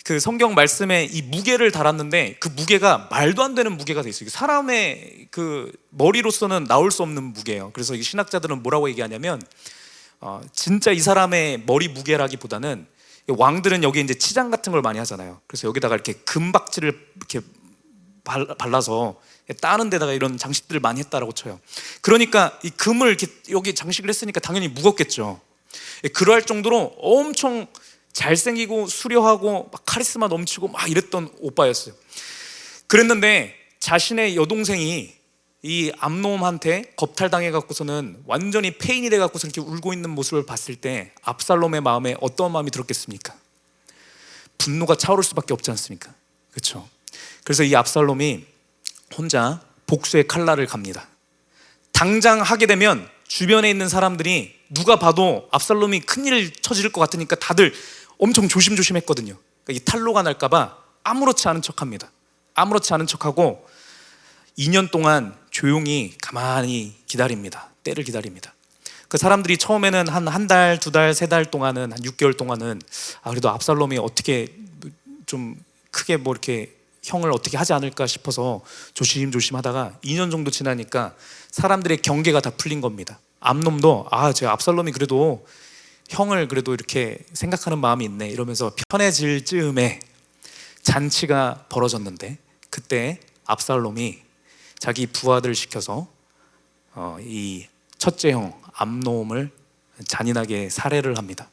그 성경 말씀에 이 무게를 달았는데 그 무게가 말도 안 되는 무게가 돼 있어요. 사람의 그 머리로서는 나올 수 없는 무게예요. 그래서 이 신학자들은 뭐라고 얘기하냐면 진짜 이 사람의 머리 무게라기보다는, 왕들은 여기 이제 치장 같은 걸 많이 하잖아요. 그래서 여기다가 이렇게 금박지를 이렇게 발라서 따는 데다가 이런 장식들을 많이 했다라고 쳐요. 그러니까 이 금을 이렇게 여기 장식을 했으니까 당연히 무겁겠죠. 그러할 정도로 엄청 잘생기고 수려하고 막 카리스마 넘치고 막 이랬던 오빠였어요. 그랬는데 자신의 여동생이 이 암놈한테 겁탈당해 갖고서는 완전히 폐인이 돼 갖고서 이렇게 울고 있는 모습을 봤을 때 압살롬의 마음에 어떤 마음이 들었겠습니까? 분노가 차오를 수밖에 없지 않습니까? 그렇죠? 그래서 이 압살롬이 혼자 복수의 칼날을 갑니다. 당장 하게 되면 주변에 있는 사람들이 누가 봐도 압살롬이 큰일을 저지를 것 같으니까 다들 엄청 조심조심했거든요. 그러니까 이 탈로가 날까 봐 아무렇지 않은 척합니다. 아무렇지 않은 척하고 2년 동안 조용히 가만히 기다립니다. 때를 기다립니다. 그 사람들이 처음에는 한 달, 두 달, 세 달 동안은, 한 6개월 동안은 그래도 압살롬이 어떻게 좀 크게 뭐 이렇게 형을 어떻게 하지 않을까 싶어서 조심조심 하다가 2년 정도 지나니까 사람들의 경계가 다 풀린 겁니다. 암놈도 제가 압살롬이 그래도 형을 그래도 이렇게 생각하는 마음이 있네 이러면서 편해질 즈음에 잔치가 벌어졌는데, 그때 압살롬이 자기 부하들 시켜서 이 첫째 형 암놈을 잔인하게 살해를 합니다.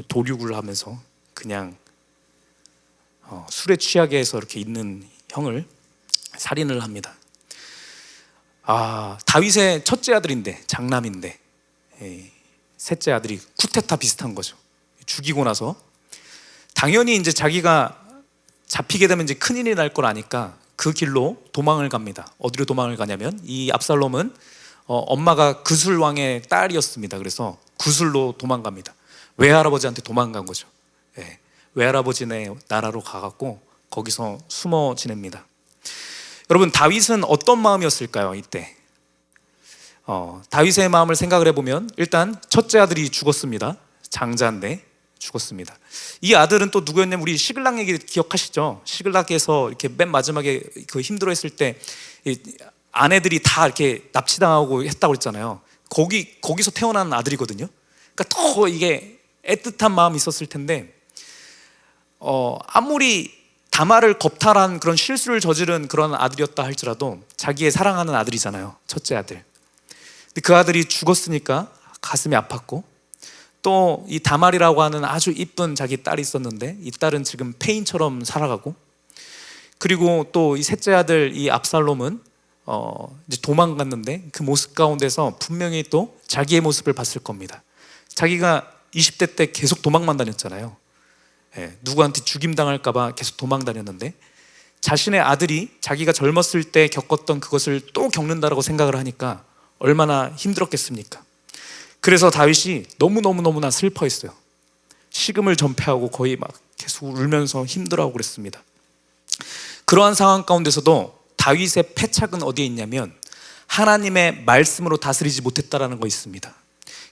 도륙을 하면서 그냥 술에 취하게 해서 이렇게 있는 형을 살인을 합니다. 다윗의 첫째 아들인데, 장남인데 셋째 아들이 쿠데타 비슷한 거죠. 죽이고 나서 당연히 이제 자기가 잡히게 되면 이제 큰일이 날 걸 아니까 그 길로 도망을 갑니다. 어디로 도망을 가냐면, 이 압살롬은 엄마가 그술왕의 딸이었습니다. 그래서 구슬로 도망갑니다. 외할아버지한테 도망간 거죠. 예, 외할아버지네 나라로 가갖고 거기서 숨어 지냅니다. 여러분, 다윗은 어떤 마음이었을까요? 이때 다윗의 마음을 생각을 해보면 일단 첫째 아들이 죽었습니다. 장자인데 죽었습니다. 이 아들은 또 누구였냐면 우리 시글락 얘기 기억하시죠? 시글락에서 이렇게 맨 마지막에 그 힘들어했을 때 아내들이 다 이렇게 납치당하고 했다고 했잖아요. 거기서 태어난 아들이거든요. 그러니까 더 이게 애틋한 마음이 있었을 텐데 아무리 다말을 겁탈한 그런 실수를 저지른 그런 아들이었다 할지라도 자기의 사랑하는 아들이잖아요. 첫째 아들. 근데 그 아들이 죽었으니까 가슴이 아팠고, 또 이 다말이라고 하는 아주 이쁜 자기 딸이 있었는데 이 딸은 지금 폐인처럼 살아가고, 그리고 또 이 셋째 아들 이 압살롬은 이제 도망갔는데 그 모습 가운데서 분명히 또 자기의 모습을 봤을 겁니다. 자기가 20대 때 계속 도망만 다녔잖아요. 예, 누구한테 죽임당할까 봐 계속 도망 다녔는데 자신의 아들이 자기가 젊었을 때 겪었던 그것을 또 겪는다라고 생각을 하니까 얼마나 힘들었겠습니까? 그래서 다윗이 너무나 슬퍼했어요. 식음을 전폐하고 거의 막 계속 울면서 힘들어하고 그랬습니다. 그러한 상황 가운데서도 다윗의 패착은 어디에 있냐면 하나님의 말씀으로 다스리지 못했다라는 거 있습니다.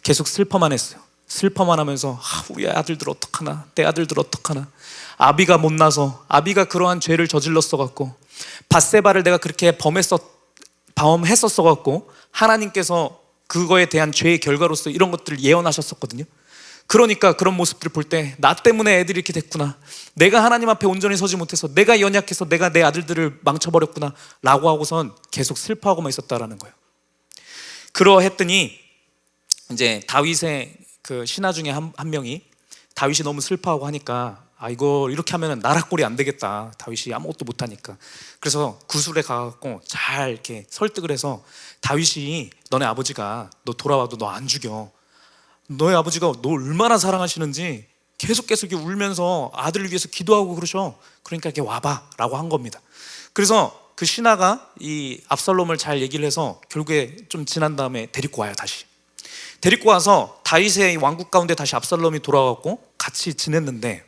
계속 슬퍼만 했어요. 슬퍼만 하면서 우리 아들들 어떡하나, 내 아들들 어떡하나, 아비가 못나서, 아비가 그러한 죄를 저질렀어 갖고, 밧세바를 내가 그렇게 범했었어 갖고 하나님께서 그거에 대한 죄의 결과로서 이런 것들을 예언하셨었거든요. 그러니까 그런 모습들을 볼 때 나 때문에 애들이 이렇게 됐구나, 내가 하나님 앞에 온전히 서지 못해서, 내가 연약해서 내가 내 아들들을 망쳐버렸구나 라고 하고선 계속 슬퍼하고만 있었다라는 거예요. 그러했더니 이제 다윗의 그 신하 중에 한 명이 다윗이 너무 슬퍼하고 하니까 이거 이렇게 하면 나라 꼴이 안 되겠다, 다윗이 아무것도 못하니까. 그래서 구술에 가갖고 잘 이렇게 설득을 해서 다윗이 너네 아버지가 너 돌아와도 너 안 죽여, 너희 아버지가 너 얼마나 사랑하시는지 계속 이렇게 울면서 아들을 위해서 기도하고 그러셔, 그러니까 이렇게 와봐 라고 한 겁니다. 그래서 그 신하가 이 압살롬을 잘 얘기를 해서 결국에 좀 지난 다음에 데리고 와요. 다시 데리고 와서 다윗의 왕국 가운데 다시 압살롬이 돌아왔고 같이 지냈는데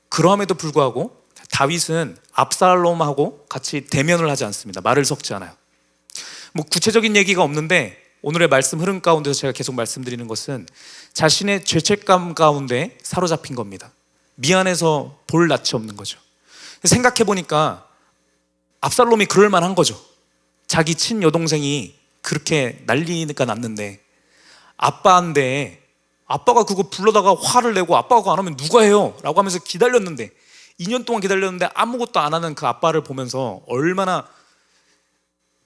그럼에도 불구하고 다윗은 압살롬하고 같이 대면을 하지 않습니다. 말을 섞지 않아요. 뭐 구체적인 얘기가 없는데 오늘의 말씀 흐름 가운데서 제가 계속 말씀드리는 것은 자신의 죄책감 가운데 사로잡힌 겁니다. 미안해서 볼 낯이 없는 거죠. 생각해 보니까 압살롬이 그럴 만한 거죠. 자기 친여동생이 그렇게 난리가 났는데 아빠인데, 아빠가 그거 불러다가 화를 내고 아빠가 안 하면 누가 해요? 라고 하면서 기다렸는데 2년 동안 기다렸는데 아무것도 안 하는 그 아빠를 보면서 얼마나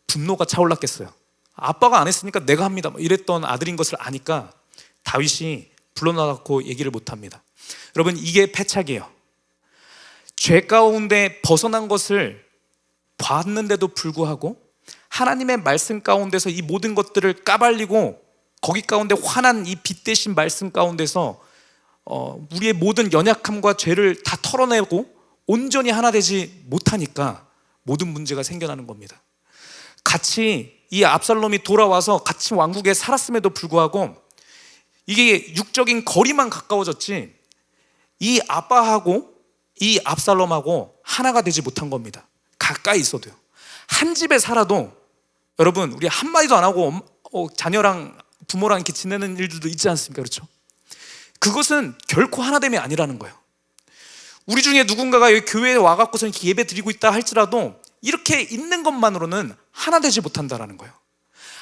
분노가 차올랐겠어요. 아빠가 안 했으니까 내가 합니다 이랬던 아들인 것을 아니까 다윗이 불러나갖고 얘기를 못합니다. 여러분, 이게 패착이에요. 죄 가운데 벗어난 것을 봤는데도 불구하고 하나님의 말씀 가운데서 이 모든 것들을 까발리고 거기 가운데 환한 이 빛 대신 말씀 가운데서 우리의 모든 연약함과 죄를 다 털어내고 온전히 하나 되지 못하니까 모든 문제가 생겨나는 겁니다. 같이 이 압살롬이 돌아와서 같이 왕국에 살았음에도 불구하고 이게 육적인 거리만 가까워졌지 이 아빠하고 이 압살롬하고 하나가 되지 못한 겁니다. 가까이 있어도요. 한 집에 살아도 여러분, 우리 한마디도 안 하고 자녀랑 부모랑 이렇게 지내는 일들도 있지 않습니까? 그렇죠? 그것은 결코 하나됨이 아니라는 거예요. 우리 중에 누군가가 여기 교회에 와갖고서 이렇게 예배 드리고 있다 할지라도 이렇게 있는 것만으로는 하나 되지 못한다는 거예요.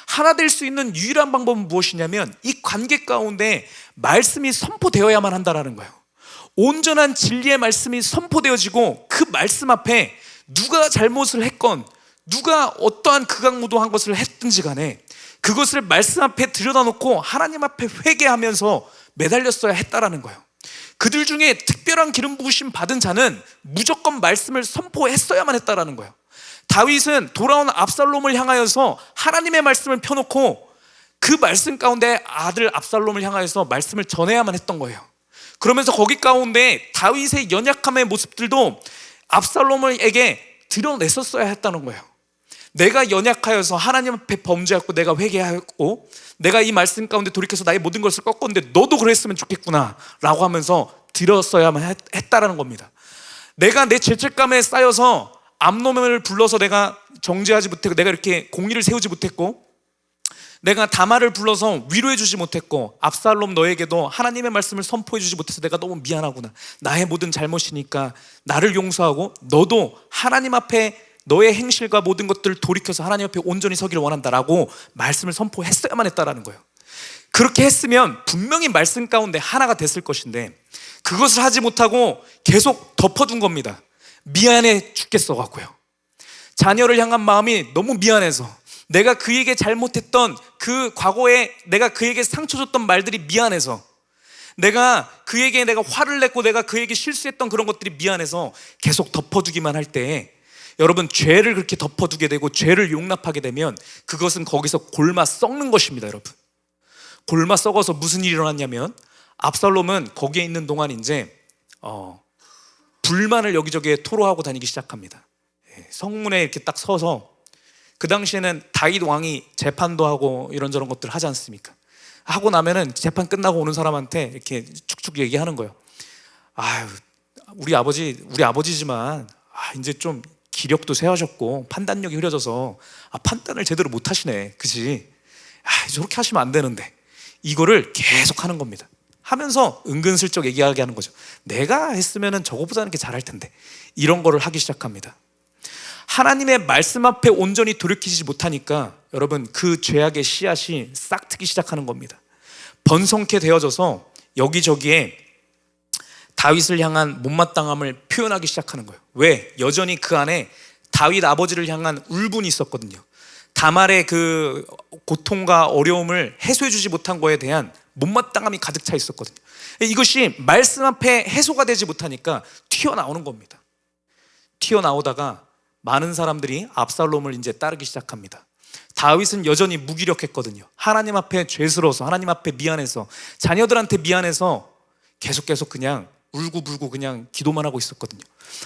하나 될 수 있는 유일한 방법은 무엇이냐면 이 관계 가운데 말씀이 선포되어야만 한다는 거예요. 온전한 진리의 말씀이 선포되어지고 그 말씀 앞에 누가 잘못을 했건 누가 어떠한 극악무도한 것을 했든지 간에 그것을 말씀 앞에 들여다놓고 하나님 앞에 회개하면서 매달렸어야 했다라는 거예요. 그들 중에 특별한 기름 부으심 받은 자는 무조건 말씀을 선포했어야만 했다라는 거예요. 다윗은 돌아온 압살롬을 향하여서 하나님의 말씀을 펴놓고 그 말씀 가운데 아들 압살롬을 향하여서 말씀을 전해야만 했던 거예요. 그러면서 거기 가운데 다윗의 연약함의 모습들도 압살롬에게 드러냈었어야 했다는 거예요. 내가 연약하여서 하나님 앞에 범죄했고 내가 회개하였고 내가 이 말씀 가운데 돌이켜서 나의 모든 것을 꺾었는데 너도 그랬으면 좋겠구나 라고 하면서 들었어야만 했다라는 겁니다. 내가 내 죄책감에 쌓여서 암노를 불러서 내가 정죄하지 못했고 내가 이렇게 공의를 세우지 못했고 내가 다말을 불러서 위로해 주지 못했고 압살롬 너에게도 하나님의 말씀을 선포해 주지 못해서 내가 너무 미안하구나, 나의 모든 잘못이니까 나를 용서하고 너도 하나님 앞에 너의 행실과 모든 것들을 돌이켜서 하나님 앞에 온전히 서기를 원한다라고 말씀을 선포했어야만 했다라는 거예요. 그렇게 했으면 분명히 말씀 가운데 하나가 됐을 것인데 그것을 하지 못하고 계속 덮어둔 겁니다. 미안해 죽겠어 갖고요. 자녀를 향한 마음이 너무 미안해서 내가 그에게 잘못했던 그 과거에 내가 그에게 상처 줬던 말들이 미안해서 내가 그에게 내가 화를 냈고 내가 그에게 실수했던 그런 것들이 미안해서 계속 덮어두기만 할 때 여러분, 죄를 그렇게 덮어두게 되고 죄를 용납하게 되면 그것은 거기서 골마 썩는 것입니다. 여러분, 골마 썩어서 무슨 일이 일어났냐면 압살롬은 거기에 있는 동안 이제 불만을 여기저기에 토로하고 다니기 시작합니다. 성문에 이렇게 딱 서서, 그 당시에는 다윗 왕이 재판도 하고 이런저런 것들 하지 않습니까? 하고 나면은 재판 끝나고 오는 사람한테 이렇게 축축 얘기하는 거예요. 아유, 우리 아버지지만 이제 좀 기력도 쇠하셨고 판단력이 흐려져서 판단을 제대로 못 하시네, 그지? 저렇게 하시면 안 되는데, 이거를 계속 하는 겁니다. 하면서 은근슬쩍 얘기하게 하는 거죠. 내가 했으면은 저거보다는 게 잘할 텐데, 이런 거를 하기 시작합니다. 하나님의 말씀 앞에 온전히 돌이키지 못하니까 여러분, 그 죄악의 씨앗이 싹트기 시작하는 겁니다. 번성케 되어져서 여기저기에 다윗을 향한 못마땅함을 표현하기 시작하는 거예요. 왜? 여전히 그 안에 다윗 아버지를 향한 울분이 있었거든요. 다말의 그 고통과 어려움을 해소해 주지 못한 거에 대한 못마땅함이 가득 차 있었거든요. 이것이 말씀 앞에 해소가 되지 못하니까 튀어나오는 겁니다. 튀어나오다가 많은 사람들이 압살롬을 이제 따르기 시작합니다. 다윗은 여전히 무기력했거든요. 하나님 앞에 죄스러워서, 하나님 앞에 미안해서, 자녀들한테 미안해서 계속 그냥 울고불고 그냥 기도만 하고 있었거든요.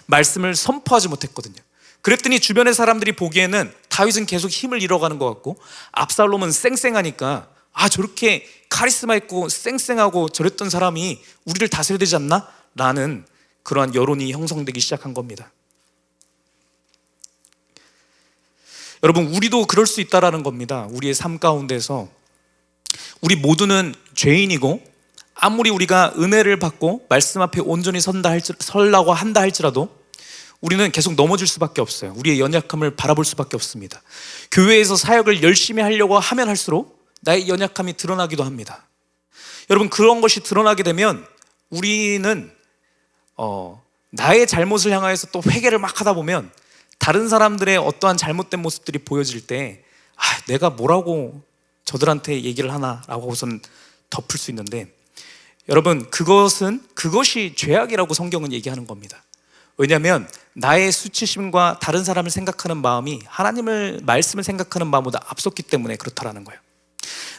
말씀을 선포하지 못했거든요. 그랬더니 주변의 사람들이 보기에는 다윗은 계속 힘을 잃어가는 것 같고 압살롬은 쌩쌩하니까 저렇게 카리스마 있고 쌩쌩하고 저랬던 사람이 우리를 다스려야 되지 않나? 라는 그러한 여론이 형성되기 시작한 겁니다. 여러분, 우리도 그럴 수 있다라는 겁니다. 우리의 삶 가운데서 우리 모두는 죄인이고 아무리 우리가 은혜를 받고 말씀 앞에 온전히 서려고 한다 할지라도 우리는 계속 넘어질 수밖에 없어요. 우리의 연약함을 바라볼 수밖에 없습니다. 교회에서 사역을 열심히 하려고 하면 할수록 나의 연약함이 드러나기도 합니다. 여러분, 그런 것이 드러나게 되면 우리는 나의 잘못을 향하여서 또 회개를 막 하다 보면 다른 사람들의 어떠한 잘못된 모습들이 보여질 때 내가 뭐라고 저들한테 얘기를 하나라고 하고선 덮을 수 있는데, 여러분, 그것이 죄악이라고 성경은 얘기하는 겁니다. 왜냐하면 나의 수치심과 다른 사람을 생각하는 마음이 하나님의 말씀을 생각하는 마음보다 앞섰기 때문에 그렇다라는 거예요.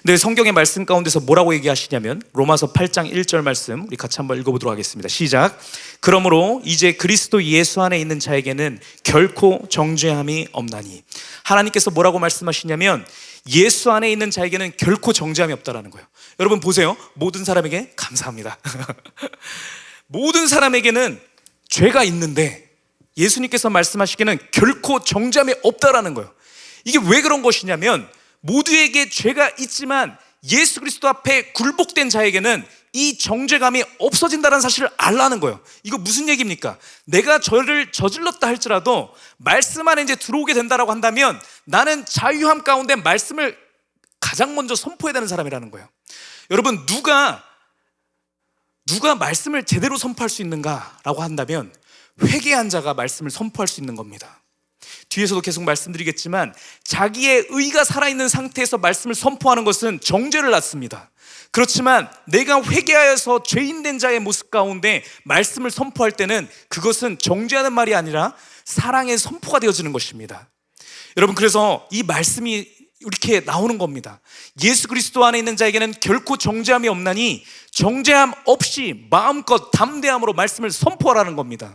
근데 성경의 말씀 가운데서 뭐라고 얘기하시냐면 로마서 8장 1절 말씀 우리 같이 한번 읽어보도록 하겠습니다. 시작. 그러므로 이제 그리스도 예수 안에 있는 자에게는 결코 정죄함이 없나니. 하나님께서 뭐라고 말씀하시냐면 예수 안에 있는 자에게는 결코 정죄함이 없다라는 거예요. 여러분 보세요. 모든 사람에게 감사합니다. 모든 사람에게는 죄가 있는데 예수님께서 말씀하시기는 결코 정죄함이 없다라는 거예요. 이게 왜 그런 것이냐면 모두에게 죄가 있지만 예수 그리스도 앞에 굴복된 자에게는 이 정죄감이 없어진다는 사실을 알라는 거예요. 이거 무슨 얘기입니까? 내가 죄를 저질렀다 할지라도 말씀 안에 이제 들어오게 된다라고 한다면 나는 자유함 가운데 말씀을 가장 먼저 선포해야 되는 사람이라는 거예요. 여러분, 누가 말씀을 제대로 선포할 수 있는가라고 한다면 회개한 자가 말씀을 선포할 수 있는 겁니다. 뒤에서도 계속 말씀드리겠지만 자기의 의가 살아있는 상태에서 말씀을 선포하는 것은 정죄를 낳습니다. 그렇지만 내가 회개하여서 죄인된 자의 모습 가운데 말씀을 선포할 때는 그것은 정죄하는 말이 아니라 사랑의 선포가 되어지는 것입니다. 여러분, 그래서 이 말씀이 이렇게 나오는 겁니다. 예수 그리스도 안에 있는 자에게는 결코 정죄함이 없나니 정죄함 없이 마음껏 담대함으로 말씀을 선포하라는 겁니다.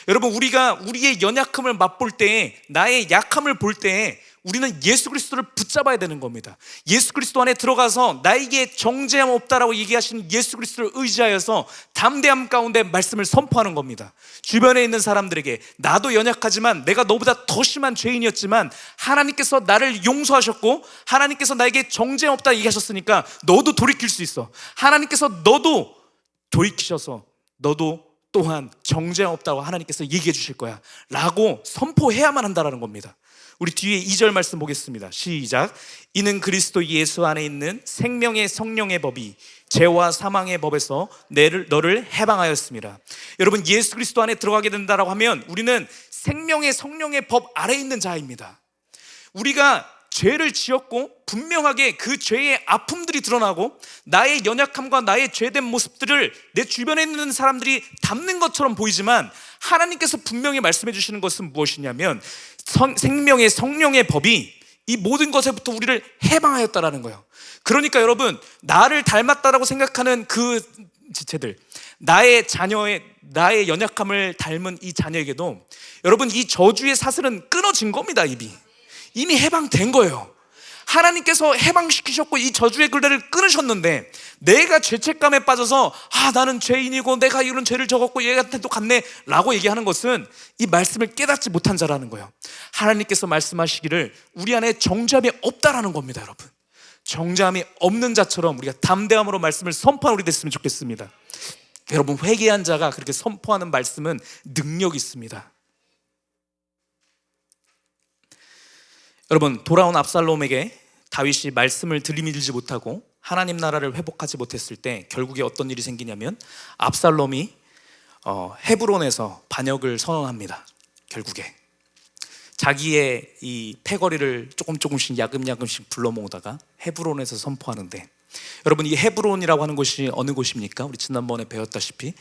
여러분, 우리가 우리의 연약함을 맛볼 때에, 나의 약함을 볼 때에 우리는 예수 그리스도를 붙잡아야 되는 겁니다. 예수 그리스도 안에 들어가서 나에게 정죄함 없다라고 얘기하시는 예수 그리스도를 의지하여서 담대함 가운데 말씀을 선포하는 겁니다. 주변에 있는 사람들에게 나도 연약하지만 내가 너보다 더 심한 죄인이었지만 하나님께서 나를 용서하셨고 하나님께서 나에게 정죄함 없다 얘기하셨으니까 너도 돌이킬 수 있어. 하나님께서 너도 돌이키셔서 너도 또한 정죄함 없다고 하나님께서 얘기해 주실 거야 라고 선포해야만 한다는 겁니다. 우리 뒤에 2절 말씀 보겠습니다. 시작. 이는 그리스도 예수 안에 있는 생명의 성령의 법이 죄와 사망의 법에서 너를 해방하였습니다. 여러분, 예수 그리스도 안에 들어가게 된다라고 하면 우리는 생명의 성령의 법 아래에 있는 자입니다. 우리가 죄를 지었고 분명하게 그 죄의 아픔들이 드러나고 나의 연약함과 나의 죄된 모습들을 내 주변에 있는 사람들이 담는 것처럼 보이지만 하나님께서 분명히 말씀해 주시는 것은 무엇이냐면 생명의 성령의 법이 이 모든 것에부터 우리를 해방하였다라는 거예요. 그러니까 여러분, 나를 닮았다라고 생각하는 그 지체들, 나의 나의 연약함을 닮은 이 자녀에게도 여러분, 이 저주의 사슬은 끊어진 겁니다. 이미 해방된 거예요. 하나님께서 해방시키셨고 이 저주의 굴레를 끊으셨는데 내가 죄책감에 빠져서 나는 죄인이고 내가 이런 죄를 적었고 얘한테도 갔네 라고 얘기하는 것은 이 말씀을 깨닫지 못한 자라는 거예요. 하나님께서 말씀하시기를 우리 안에 정죄함이 없다라는 겁니다. 여러분, 정죄함이 없는 자처럼 우리가 담대함으로 말씀을 선포하는 우리 됐으면 좋겠습니다. 여러분, 회개한 자가 그렇게 선포하는 말씀은 능력이 있습니다. 여러분, 돌아온 압살롬에게 다윗이 말씀을 들이밀지 못하고 하나님 나라를 회복하지 못했을 때 결국에 어떤 일이 생기냐면 압살롬이 헤브론에서 반역을 선언합니다. 결국에 자기의 이 패거리를 조금씩 야금야금씩 불러 모으다가 헤브론에서 선포하는데, 여러분, 이 헤브론이라고 하는 곳이 어느 곳입니까? 우리 지난번에 배웠다시피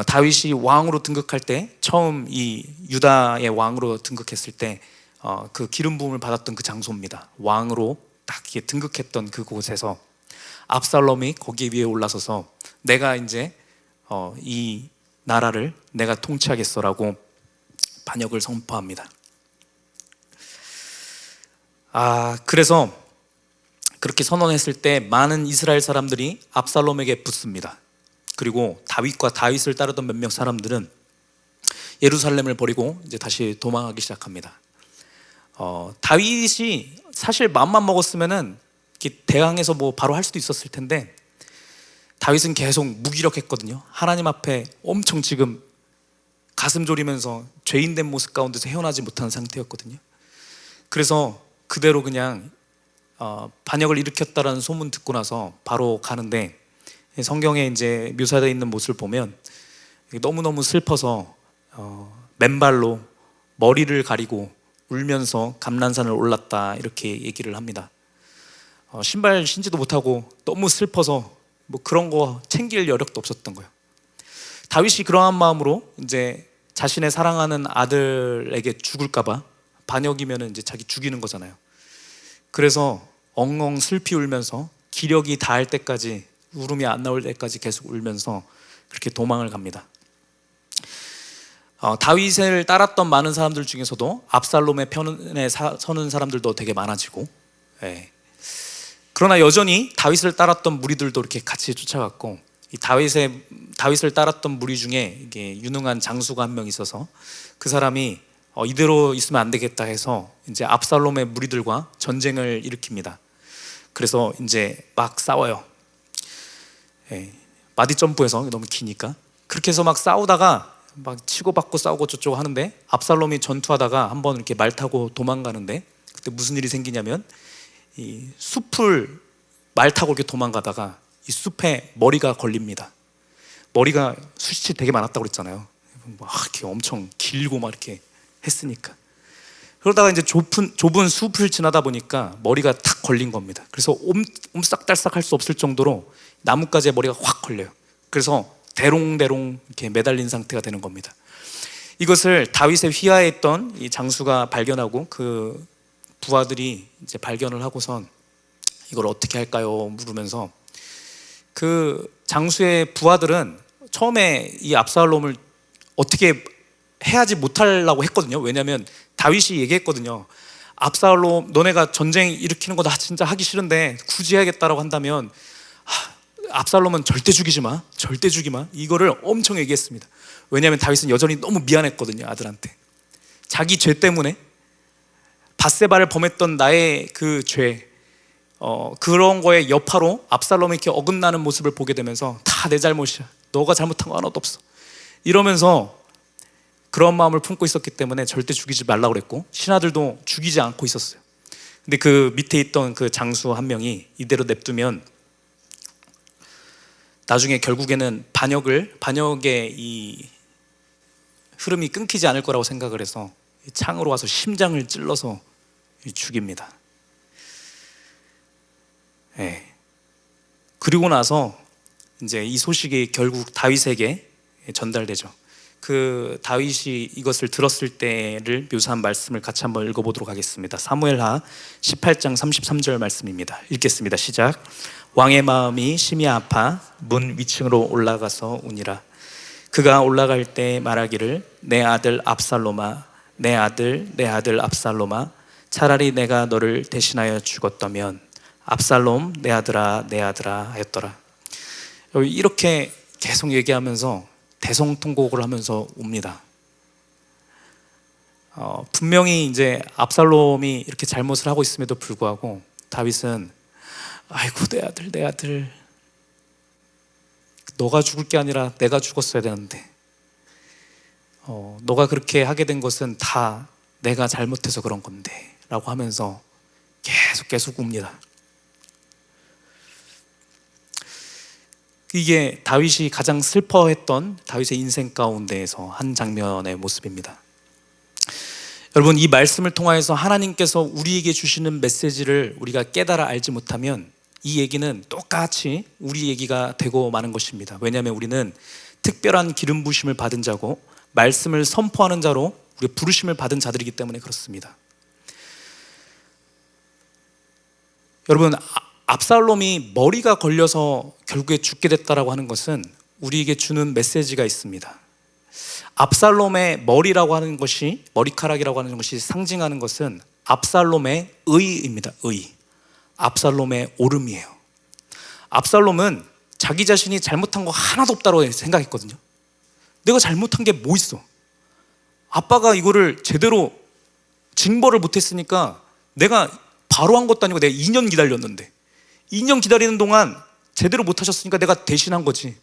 다윗이 왕으로 등극할 때 처음 이 유다의 왕으로 등극했을 때 그 기름 부음을 받았던 그 장소입니다. 왕으로 딱 이렇게 등극했던 그곳에서 압살롬이 거기 위에 올라서서 내가 이제 이 나라를 내가 통치하겠어라고 반역을 선포합니다. 그래서 그렇게 선언했을 때 많은 이스라엘 사람들이 압살롬에게 붙습니다. 그리고 다윗을 따르던 몇몇 사람들은 예루살렘을 버리고 이제 다시 도망하기 시작합니다. 다윗이 사실 마음만 먹었으면은 대항해서 뭐 바로 할 수도 있었을 텐데 다윗은 계속 무기력했거든요. 하나님 앞에 엄청 지금 가슴 졸이면서 죄인된 모습 가운데서 헤어나지 못한 상태였거든요. 그래서 그대로 그냥 반역을 일으켰다라는 소문 듣고 나서 바로 가는데, 성경에 이제 묘사되어 있는 모습을 보면 너무너무 슬퍼서 맨발로 머리를 가리고 울면서 감난산을 올랐다 이렇게 얘기를 합니다. 신발 신지도 못하고 너무 슬퍼서 뭐 그런 거 챙길 여력도 없었던 거예요. 다윗이 그러한 마음으로 이제 자신의 사랑하는 아들에게 죽을까봐, 반역이면 이제 자기 죽이는 거잖아요. 그래서 엉엉 슬피 울면서 기력이 닿을 때까지, 울음이 안 나올 때까지 계속 울면서 그렇게 도망을 갑니다. 다윗을 따랐던 많은 사람들 중에서도 압살롬의 편에 서는 사람들도 되게 많아지고, 그러나 여전히 다윗을 따랐던 무리들도 이렇게 같이 쫓아갔고, 이 다윗을 따랐던 무리 중에 이게 유능한 장수가 한 명 있어서 그 사람이 이대로 있으면 안 되겠다 해서 이제 압살롬의 무리들과 전쟁을 일으킵니다. 그래서 이제 막 싸워요. 마디 점프해서 너무 기니까 그렇게 해서 막 싸우다가 막 치고받고 싸우고 저쩌고 하는데, 압살롬이 전투하다가 한번 이렇게 말 타고 도망가는데 그때 무슨 일이 생기냐면 이 숲을 말 타고 이렇게 도망가다가 이 숲에 머리가 걸립니다. 머리가 숱이 되게 많았다고 그랬잖아요. 막 이렇게 엄청 길고 막 이렇게 했으니까. 그러다가 이제 좁은 숲을 지나다 보니까 머리가 탁 걸린 겁니다. 그래서 옴싹달싹 할 수 없을 정도로 나뭇가지에 머리가 확 걸려요. 그래서 대롱대롱 이렇게 매달린 상태가 되는 겁니다. 이것을 다윗의 휘하에 있던 이 장수가 발견하고 그 부하들이 이제 발견을 하고선 이걸 어떻게 할까요? 물으면서 그 장수의 부하들은 처음에 이 압살롬을 어떻게 해야지 못하려고 했거든요. 왜냐하면 다윗이 얘기했거든요. 압살롬 너네가 전쟁 일으키는 거 나 진짜 하기 싫은데 굳이 해야겠다라고 한다면 압살롬은 절대 죽이지 마, 절대 죽이지 마, 이거를 엄청 얘기했습니다. 왜냐하면 다윗은 여전히 너무 미안했거든요. 아들한테 자기 죄 때문에, 밧세바를 범했던 나의 그 죄, 그런 거에 여파로 압살롬이 이렇게 어긋나는 모습을 보게 되면서 다 내 잘못이야, 너가 잘못한 거 하나도 없어, 이러면서 그런 마음을 품고 있었기 때문에 절대 죽이지 말라고 그랬고, 신하들도 죽이지 않고 있었어요. 근데 그 밑에 있던 그 장수 한 명이 이대로 냅두면 나중에 결국에는 반역의 이 흐름이 끊기지 않을 거라고 생각을 해서 창으로 와서 심장을 찔러서 죽입니다. 네. 그리고 나서 이제 이 소식이 결국 다윗에게 전달되죠. 그 다윗이 이것을 들었을 때를 묘사한 말씀을 같이 한번 읽어보도록 하겠습니다. 사무엘하 18장 33절 말씀입니다. 읽겠습니다. 시작. 왕의 마음이 심히 아파 문 위층으로 올라가서 우니라. 그가 올라갈 때 말하기를 내 아들 압살롬아, 내 아들 압살롬아, 차라리 내가 너를 대신하여 죽었다면 압살롬 내 아들아 하였더라. 이렇게 계속 얘기하면서 대성통곡을 하면서 옵니다. 분명히 이제 압살롬이 이렇게 잘못을 하고 있음에도 불구하고 다윗은 아이고 내 아들 너가 죽을 게 아니라 내가 죽었어야 되는데, 너가 그렇게 하게 된 것은 다 내가 잘못해서 그런 건데 라고 하면서 계속 웁니다. 이게 다윗이 가장 슬퍼했던 다윗의 인생 가운데에서 한 장면의 모습입니다. 여러분, 이 말씀을 통하여서 하나님께서 우리에게 주시는 메시지를 우리가 깨달아 알지 못하면 이 얘기는 똑같이 우리 얘기가 되고 마는 것입니다. 왜냐하면 우리는 특별한 기름 부심을 받은 자고 말씀을 선포하는 자로 우리 부르심을 받은 자들이기 때문에 그렇습니다. 여러분, 압살롬이 머리가 걸려서 결국에 죽게 됐다라고 하는 것은 우리에게 주는 메시지가 있습니다. 압살롬의 머리라고 하는 것이, 머리카락이라고 하는 것이 상징하는 것은 압살롬의 의입니다. 의. 압살롬의 오름이에요. 압살롬은 자기 자신이 잘못한 거 하나도 없다고 생각했거든요. 내가 잘못한 게 뭐 있어? 아빠가 이거를 제대로 징벌을 못했으니까 내가 바로 한 것도 아니고 내가 2년 기다렸는데 2년 기다리는 동안 제대로 못하셨으니까 내가 대신한 거지.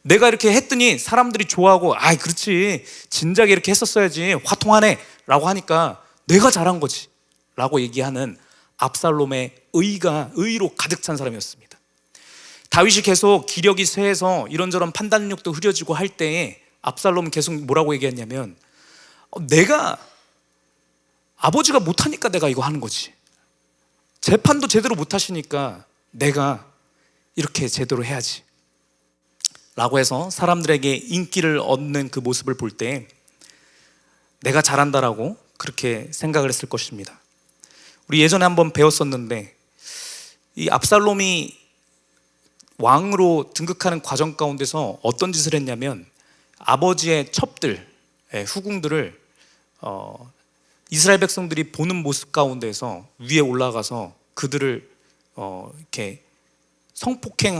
내가 이렇게 했더니 사람들이 좋아하고 아이 그렇지 진작에 이렇게 했었어야지 화통하네 라고 하니까 내가 잘한 거지 라고 얘기하는 압살롬의 의로 가득 찬 사람이었습니다. 다윗이 계속 기력이 쇠해서 이런저런 판단력도 흐려지고 할 때에 압살롬은 계속 뭐라고 얘기했냐면 내가 아버지가 못하니까 내가 이거 하는 거지, 재판도 제대로 못하시니까 내가 이렇게 제대로 해야지 라고 해서 사람들에게 인기를 얻는 그 모습을 볼 때 내가 잘한다라고 그렇게 생각을 했을 것입니다. 우리 예전에 한번 배웠었는데 이 압살롬이 왕으로 등극하는 과정 가운데서 어떤 짓을 했냐면 아버지의 첩들, 후궁들을 이스라엘 백성들이 보는 모습 가운데서 위에 올라가서 그들을 이렇게 성폭행이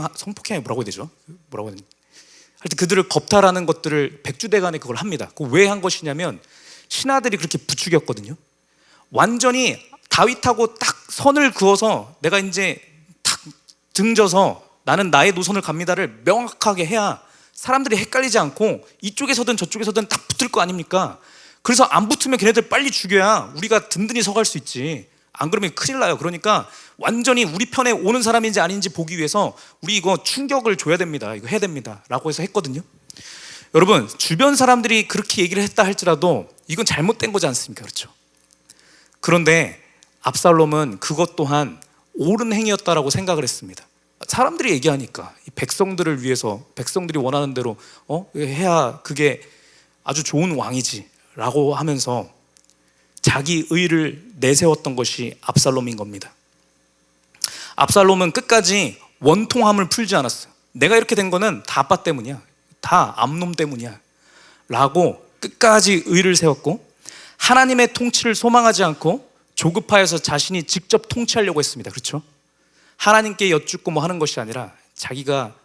뭐라고 해야 되죠? 하여튼 그들을 겁탈하는 것들을 백주대간에 그걸 합니다. 그 왜 한 것이냐면 신하들이 그렇게 부추겼거든요. 완전히 다윗하고 딱 선을 그어서 내가 이제 탁 등져서 나는 나의 노선을 갑니다를 명확하게 해야 사람들이 헷갈리지 않고 이쪽에서든 저쪽에서든 딱 붙을 거 아닙니까? 그래서 안 붙으면 걔네들 빨리 죽여야 우리가 든든히 서갈 수 있지. 안 그러면 큰일 나요. 그러니까 완전히 우리 편에 오는 사람인지 아닌지 보기 위해서 우리 이거 충격을 줘야 됩니다. 이거 해야 됩니다 라고 해서 했거든요. 여러분, 주변 사람들이 그렇게 얘기를 했다 할지라도 이건 잘못된 거지 않습니까? 그렇죠? 그런데 압살롬은 그것 또한 옳은 행위였다라고 생각을 했습니다. 사람들이 얘기하니까 이 백성들을 위해서 백성들이 원하는 대로 해야 그게 아주 좋은 왕이지 라고 하면서 자기 의를 내세웠던 것이 압살롬인 겁니다. 압살롬은 끝까지 원통함을 풀지 않았어요. 내가 이렇게 된 거는 다 아빠 때문이야, 다 암놈 때문이야 라고 끝까지 의를 세웠고 하나님의 통치를 소망하지 않고 조급하여서 자신이 직접 통치하려고 했습니다. 그렇죠? 하나님께 여쭙고 뭐 하는 것이 아니라 자기가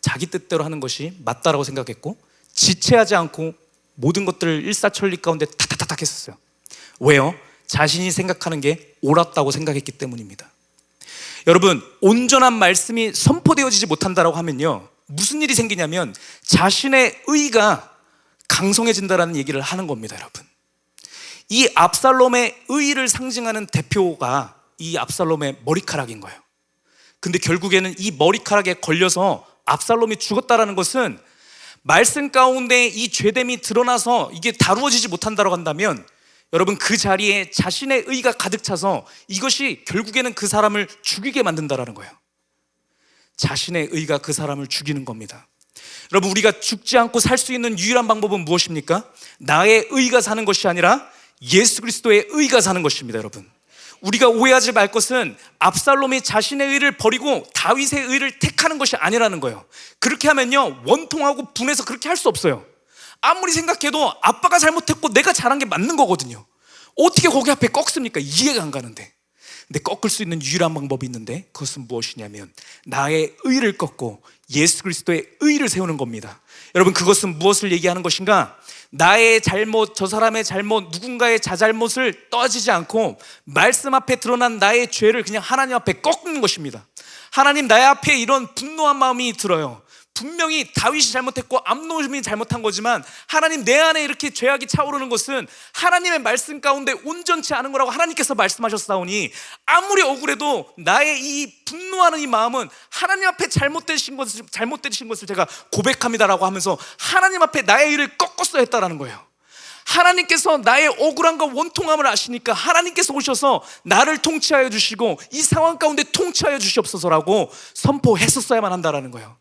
자기 뜻대로 하는 것이 맞다라고 생각했고, 지체하지 않고 모든 것들을 일사천리 가운데 탁탁탁 했었어요. 왜요? 자신이 생각하는 게 옳았다고 생각했기 때문입니다. 여러분, 온전한 말씀이 선포되어지지 못한다라고 하면요, 무슨 일이 생기냐면 자신의 의가 강성해진다라는 얘기를 하는 겁니다. 여러분, 이 압살롬의 의를 상징하는 대표가 이 압살롬의 머리카락인 거예요. 근데 결국에는 이 머리카락에 걸려서 압살롬이 죽었다라는 것은 말씀 가운데 이 죄됨이 드러나서 이게 다루어지지 못한다고 한다면, 여러분, 그 자리에 자신의 의가 가득 차서 이것이 결국에는 그 사람을 죽이게 만든다라는 거예요. 자신의 의가 그 사람을 죽이는 겁니다. 여러분, 우리가 죽지 않고 살 수 있는 유일한 방법은 무엇입니까? 나의 의가 사는 것이 아니라 예수 그리스도의 의가 사는 것입니다. 여러분, 우리가 오해하지 말 것은 압살롬이 자신의 의를 버리고 다윗의 의를 택하는 것이 아니라는 거예요. 그렇게 하면요, 원통하고 분해서 그렇게 할 수 없어요. 아무리 생각해도 아빠가 잘못했고 내가 잘한 게 맞는 거거든요. 어떻게 거기 앞에 꺾습니까? 이해가 안 가는데. 근데 꺾을 수 있는 유일한 방법이 있는데, 그것은 무엇이냐면 나의 의를 꺾고 예수 그리스도의 의를 세우는 겁니다. 여러분, 그것은 무엇을 얘기하는 것인가? 나의 잘못, 저 사람의 잘못, 누군가의 자잘못을 따지지 않고 말씀 앞에 드러난 나의 죄를 그냥 하나님 앞에 꺾는 것입니다. 하나님, 나의 앞에 이런 분노한 마음이 들어요. 분명히 다윗이 잘못했고 암논이 잘못한 거지만, 하나님, 내 안에 이렇게 죄악이 차오르는 것은 하나님의 말씀 가운데 온전치 않은 거라고 하나님께서 말씀하셨사오니, 아무리 억울해도 나의 이 분노하는 이 마음은 하나님 앞에 잘못되신 것을 제가 고백합니다라고 하면서 하나님 앞에 나의 일을 꺾었어야 했다라는 거예요. 하나님께서 나의 억울함과 원통함을 아시니까 하나님께서 오셔서 나를 통치하여 주시고 이 상황 가운데 통치하여 주시옵소서라고 선포했었어야만 한다라는 거예요.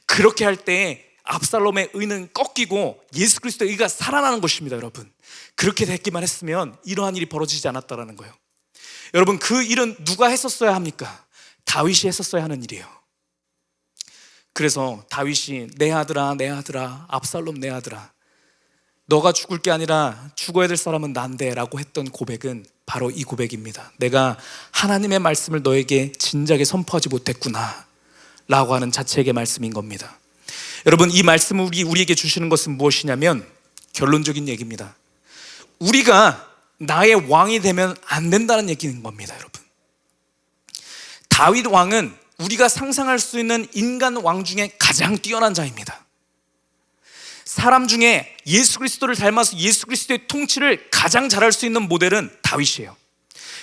그렇게 할 때 압살롬의 의는 꺾이고 예수 그리스도의 의가 살아나는 것입니다. 여러분, 그렇게 됐기만 했으면 이러한 일이 벌어지지 않았다라는 거예요. 여러분, 그 일은 누가 했었어야 합니까? 다윗이 했었어야 하는 일이에요. 그래서 다윗이 내 아들아, 내 아들아, 압살롬 내 아들아, 너가 죽을 게 아니라 죽어야 될 사람은 난데 라고 했던 고백은 바로 이 고백입니다. 내가 하나님의 말씀을 너에게 진작에 선포하지 못했구나 라고 하는 자책의 말씀인 겁니다. 여러분, 이 말씀을 우리에게 주시는 것은 무엇이냐면 결론적인 얘기입니다. 우리가 나의 왕이 되면 안 된다는 얘기인 겁니다. 여러분, 다윗 왕은 우리가 상상할 수 있는 인간 왕 중에 가장 뛰어난 자입니다. 사람 중에 예수 그리스도를 닮아서 예수 그리스도의 통치를 가장 잘할 수 있는 모델은 다윗이에요.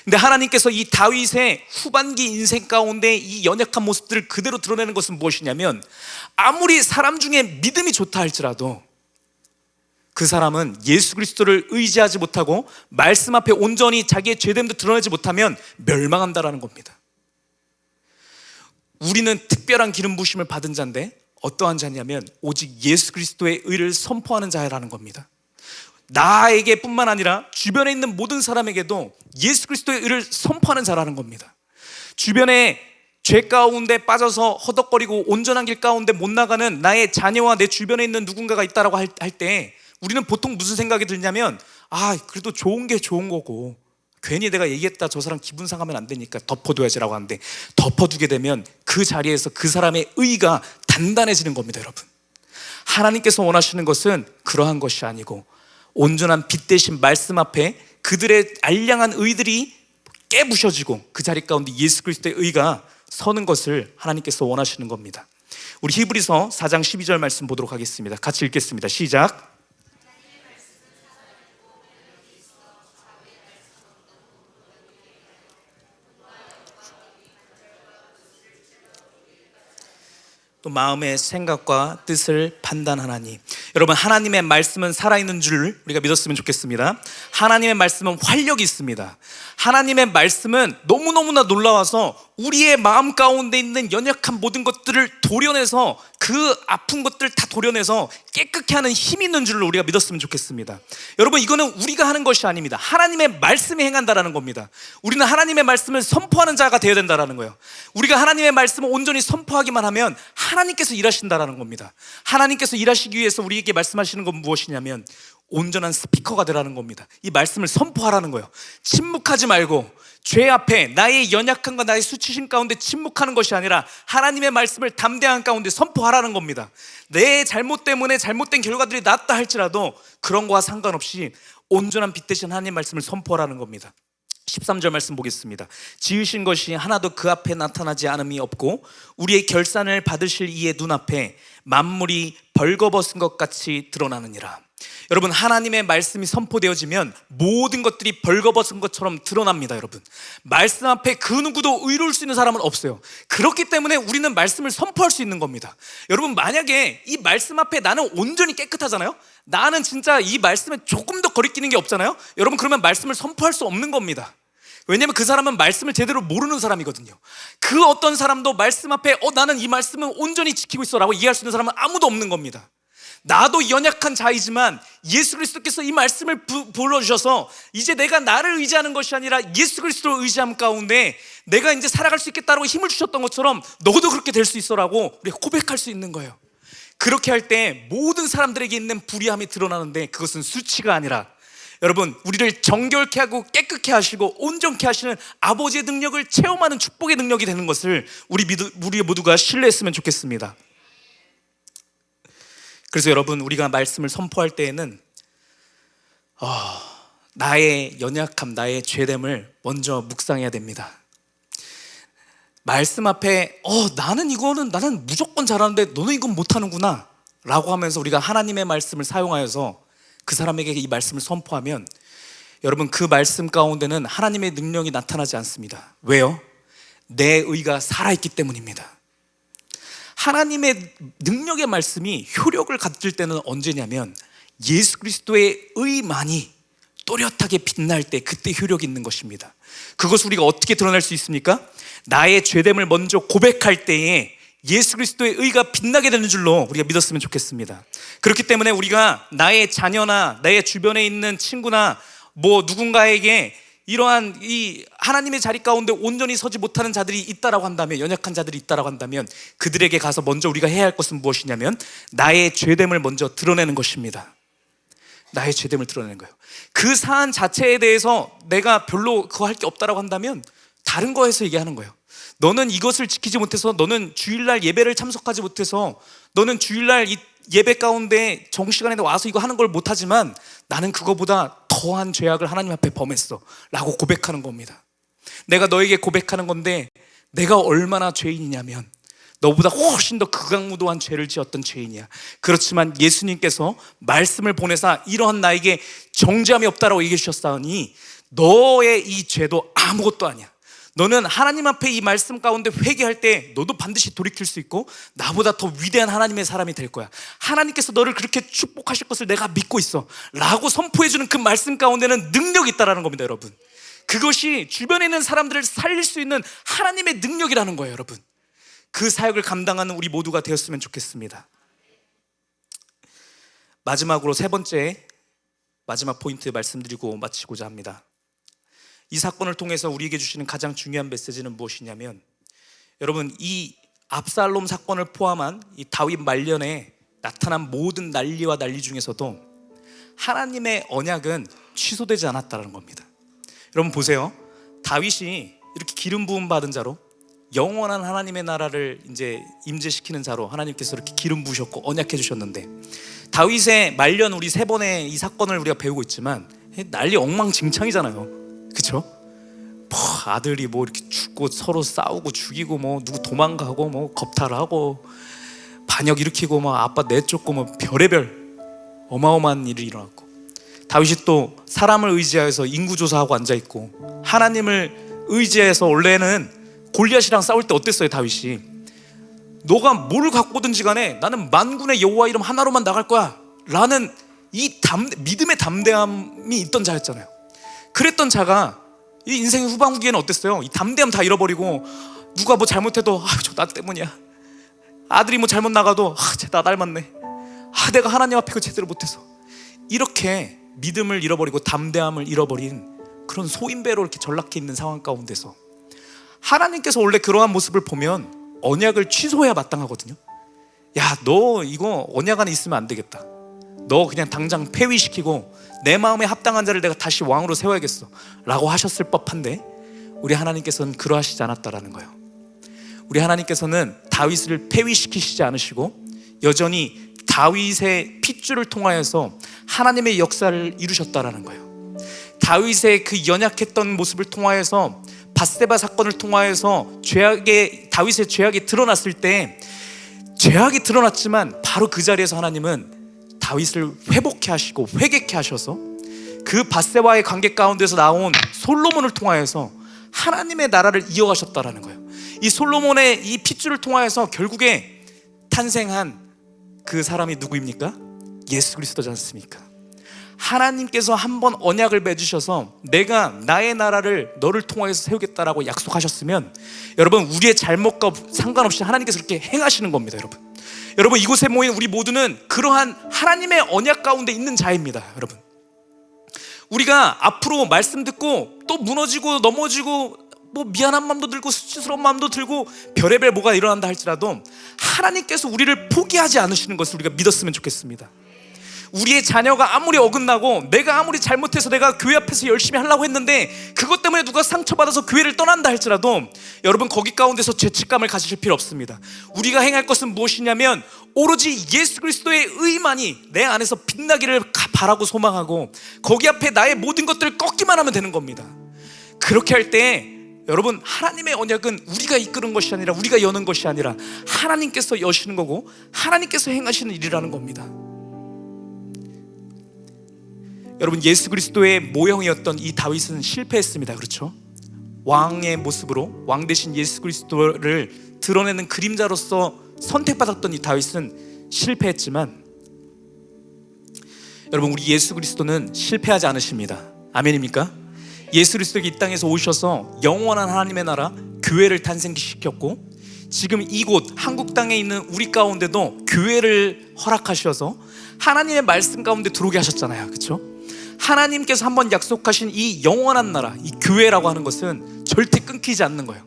근데 하나님께서 이 다윗의 후반기 인생 가운데 이 연약한 모습들을 그대로 드러내는 것은 무엇이냐면, 아무리 사람 중에 믿음이 좋다 할지라도 그 사람은 예수 그리스도를 의지하지 못하고 말씀 앞에 온전히 자기의 죄됨도 드러내지 못하면 멸망한다라는 겁니다. 우리는 특별한 기름 부으심을 받은 자인데 어떠한 자냐면 오직 예수 그리스도의 의를 선포하는 자라는 겁니다. 나에게 뿐만 아니라 주변에 있는 모든 사람에게도 예수 그리스도의 의를 선포하는 자라는 겁니다. 주변에 죄 가운데 빠져서 허덕거리고 온전한 길 가운데 못 나가는 나의 자녀와 내 주변에 있는 누군가가 있다라고 할 때 우리는 보통 무슨 생각이 들냐면, 그래도 좋은 게 좋은 거고 괜히 내가 얘기했다 저 사람 기분 상하면 안 되니까 덮어둬야지라고 하는데, 덮어두게 되면 그 자리에서 그 사람의 의가 단단해지는 겁니다. 여러분, 하나님께서 원하시는 것은 그러한 것이 아니고 온전한 빛 대신 말씀 앞에 그들의 알량한 의들이 깨부셔지고 그 자리 가운데 예수 그리스도의 의가 서는 것을 하나님께서 원하시는 겁니다. 우리 히브리서 4장 12절 말씀 보도록 하겠습니다. 같이 읽겠습니다. 시작. 또 마음의 생각과 뜻을 판단하나니. 여러분, 하나님의 말씀은 살아있는 줄 우리가 믿었으면 좋겠습니다. 하나님의 말씀은 활력이 있습니다. 하나님의 말씀은 너무너무나 놀라워서 우리의 마음 가운데 있는 연약한 모든 것들을 도려내서, 그 아픈 것들을 다 도려내서 깨끗게 하는 힘이 있는 줄로 우리가 믿었으면 좋겠습니다. 여러분, 이거는 우리가 하는 것이 아닙니다. 하나님의 말씀이 행한다라는 겁니다. 우리는 하나님의 말씀을 선포하는 자가 되어야 된다라는 거예요. 우리가 하나님의 말씀을 온전히 선포하기만 하면 하나님께서 일하신다라는 겁니다. 하나님께서 일하시기 위해서 우리에게 말씀하시는 건 무엇이냐면 온전한 스피커가 되라는 겁니다. 이 말씀을 선포하라는 거예요. 침묵하지 말고 죄 앞에 나의 연약함과 나의 수치심 가운데 침묵하는 것이 아니라 하나님의 말씀을 담대한 가운데 선포하라는 겁니다. 내 잘못 때문에 잘못된 결과들이 났다 할지라도 그런 거와 상관없이 온전한 빛 대신 하나님의 말씀을 선포하라는 겁니다. 13절 말씀 보겠습니다. 지으신 것이 하나도 그 앞에 나타나지 않음이 없고 우리의 결산을 받으실 이의 눈앞에 만물이 벌거벗은 것 같이 드러나느니라. 여러분, 하나님의 말씀이 선포되어지면 모든 것들이 벌거벗은 것처럼 드러납니다. 여러분, 말씀 앞에 그 누구도 의로울 수 있는 사람은 없어요. 그렇기 때문에 우리는 말씀을 선포할 수 있는 겁니다. 여러분, 만약에 이 말씀 앞에 나는 온전히 깨끗하잖아요. 나는 진짜 이 말씀에 조금 더 거리끼는 게 없잖아요. 여러분, 그러면 말씀을 선포할 수 없는 겁니다. 왜냐하면 그 사람은 말씀을 제대로 모르는 사람이거든요. 그 어떤 사람도 말씀 앞에 나는 이 말씀을 온전히 지키고 있어 라고 이해할 수 있는 사람은 아무도 없는 겁니다. 나도 연약한 자이지만 예수 그리스도께서 이 말씀을 불러주셔서 이제 내가 나를 의지하는 것이 아니라 예수 그리스도를 의지함 가운데 내가 이제 살아갈 수 있겠다라고 힘을 주셨던 것처럼 너도 그렇게 될 수 있어라고 우리가 고백할 수 있는 거예요. 그렇게 할 때 모든 사람들에게 있는 불의함이 드러나는데 그것은 수치가 아니라 여러분, 우리를 정결케 하고 깨끗게 하시고 온전케 하시는 아버지의 능력을 체험하는 축복의 능력이 되는 것을 우리 모두가 신뢰했으면 좋겠습니다. 그래서 여러분, 우리가 말씀을 선포할 때에는 나의 연약함, 나의 죄됨을 먼저 묵상해야 됩니다. 말씀 앞에 나는 무조건 잘하는데 너는 이건 못하는구나 라고 하면서 우리가 하나님의 말씀을 사용하여서 그 사람에게 이 말씀을 선포하면 여러분, 그 말씀 가운데는 하나님의 능력이 나타나지 않습니다. 왜요? 내 의가 살아있기 때문입니다. 하나님의 능력의 말씀이 효력을 갖을 때는 언제냐면 예수 그리스도의 의만이 또렷하게 빛날 때, 그때 효력이 있는 것입니다. 그것을 우리가 어떻게 드러낼 수 있습니까? 나의 죄됨을 먼저 고백할 때에 예수 그리스도의 의가 빛나게 되는 줄로 우리가 믿었으면 좋겠습니다. 그렇기 때문에 우리가 나의 자녀나 나의 주변에 있는 친구나 누군가에게 이러한 이 하나님의 자리 가운데 온전히 서지 못하는 자들이 있다라고 한다면, 연약한 자들이 있다라고 한다면 그들에게 가서 먼저 우리가 해야 할 것은 무엇이냐면 나의 죄됨을 먼저 드러내는 것입니다. 나의 죄됨을 드러내는 거예요. 그 사안 자체에 대해서 내가 별로 그거 할 게 없다라고 한다면 다른 거에서 얘기하는 거예요. 너는 이것을 지키지 못해서, 너는 주일날 예배를 참석하지 못해서, 너는 주일날 이 예배 가운데 정시간에 와서 이거 하는 걸 못하지만 나는 그거보다 더한 죄악을 하나님 앞에 범했어 라고 고백하는 겁니다. 내가 너에게 고백하는 건데 내가 얼마나 죄인이냐면 너보다 훨씬 더 극악무도한 죄를 지었던 죄인이야. 그렇지만 예수님께서 말씀을 보내사 이러한 나에게 정죄함이 없다라고 얘기해 주셨사오니 너의 이 죄도 아무것도 아니야. 너는 하나님 앞에 이 말씀 가운데 회개할 때 너도 반드시 돌이킬 수 있고 나보다 더 위대한 하나님의 사람이 될 거야. 하나님께서 너를 그렇게 축복하실 것을 내가 믿고 있어 라고 선포해주는 그 말씀 가운데는 능력이 있다는 겁니다. 여러분, 그것이 주변에 있는 사람들을 살릴 수 있는 하나님의 능력이라는 거예요. 여러분, 그 사역을 감당하는 우리 모두가 되었으면 좋겠습니다. 마지막으로 세 번째, 마지막 포인트 말씀드리고 마치고자 합니다. 이 사건을 통해서 우리에게 주시는 가장 중요한 메시지는 무엇이냐면, 여러분, 이 압살롬 사건을 포함한 이 다윗 말년에 나타난 모든 난리와 난리 중에서도 하나님의 언약은 취소되지 않았다는 겁니다. 여러분 보세요. 다윗이 이렇게 기름 부음 받은 자로, 영원한 하나님의 나라를 이제 임재시키는 자로 하나님께서 이렇게 기름 부으셨고 언약해 주셨는데, 다윗의 말년 우리 세 번의 이 사건을 우리가 배우고 있지만 난리 엉망진창이잖아요. 그쵸? 아들이 이렇게 죽고 서로 싸우고 죽이고 누구 도망가고 겁탈하고 반역 일으키고 아빠 내쫓고 별의별 어마어마한 일이 일어났고, 다윗이 또 사람을 의지하여서 인구조사하고 앉아있고, 하나님을 의지해서 원래는 골리앗이랑 싸울 때 어땠어요? 다윗이 너가 뭘 갖고 오든지 간에 나는 만군의 여호와 이름 하나로만 나갈 거야 라는 이 믿음의 담대함이 있던 자였잖아요. 그랬던 자가 이 인생의 후반기에는 어땠어요? 이 담대함 다 잃어버리고, 누가 잘못해도 저 나 때문이야, 아들이 잘못 나가도 쟤 나 닮았네, 내가 하나님 앞에 제대로 못해서, 이렇게 믿음을 잃어버리고 담대함을 잃어버린 그런 소인배로 이렇게 전락해 있는 상황 가운데서 하나님께서 원래 그러한 모습을 보면 언약을 취소해야 마땅하거든요. 야, 너 이거 언약 안에 있으면 안 되겠다, 너 그냥 당장 폐위시키고 내 마음에 합당한 자를 내가 다시 왕으로 세워야겠어 라고 하셨을 법한데, 우리 하나님께서는 그러하시지 않았다라는 거예요. 우리 하나님께서는 다윗을 폐위시키시지 않으시고 여전히 다윗의 핏줄을 통하여서 하나님의 역사를 이루셨다라는 거예요. 다윗의 그 연약했던 모습을 통하여서, 밧세바 사건을 통하여서 다윗의 죄악이 드러났을 때, 죄악이 드러났지만 바로 그 자리에서 하나님은 다윗을 회복케 하시고 회개케 하셔서 그 밧세바의 관계 가운데서 나온 솔로몬을 통하여서 하나님의 나라를 이어가셨다라는 거예요. 이 솔로몬의 이 핏줄을 통하여서 결국에 탄생한 그 사람이 누구입니까? 예수 그리스도지 않습니까? 하나님께서 한번 언약을 맺으셔서 내가 나의 나라를 너를 통하여서 세우겠다라고 약속하셨으면, 여러분, 우리의 잘못과 상관없이 하나님께서 그렇게 행하시는 겁니다. 여러분, 이곳에 모인 우리 모두는 그러한 하나님의 언약 가운데 있는 자입니다. 여러분, 우리가 앞으로 말씀 듣고 또 무너지고 넘어지고 뭐 미안한 마음도 들고 수치스러운 마음도 들고 별의별 뭐가 일어난다 할지라도 하나님께서 우리를 포기하지 않으시는 것을 우리가 믿었으면 좋겠습니다. 우리의 자녀가 아무리 어긋나고 내가 아무리 잘못해서 내가 교회 앞에서 열심히 하려고 했는데 그것 때문에 누가 상처받아서 교회를 떠난다 할지라도, 여러분, 거기 가운데서 죄책감을 가지실 필요 없습니다. 우리가 행할 것은 무엇이냐면 오로지 예수 그리스도의 의만이 내 안에서 빛나기를 바라고 소망하고 거기 앞에 나의 모든 것들을 꺾기만 하면 되는 겁니다. 그렇게 할 때 여러분, 하나님의 언약은 우리가 이끄는 것이 아니라, 우리가 여는 것이 아니라 하나님께서 여시는 거고 하나님께서 행하시는 일이라는 겁니다. 여러분, 예수 그리스도의 모형이었던 이 다윗은 실패했습니다. 그렇죠? 왕의 모습으로 왕 대신 예수 그리스도를 드러내는 그림자로서 선택받았던 이 다윗은 실패했지만, 여러분, 우리 예수 그리스도는 실패하지 않으십니다. 아멘입니까? 예수 그리스도가 이 땅에서 오셔서 영원한 하나님의 나라 교회를 탄생시켰고, 지금 이곳 한국 땅에 있는 우리 가운데도 교회를 허락하셔서 하나님의 말씀 가운데 들어오게 하셨잖아요. 그렇죠? 하나님께서 한번 약속하신 이 영원한 나라, 이 교회라고 하는 것은 절대 끊기지 않는 거예요.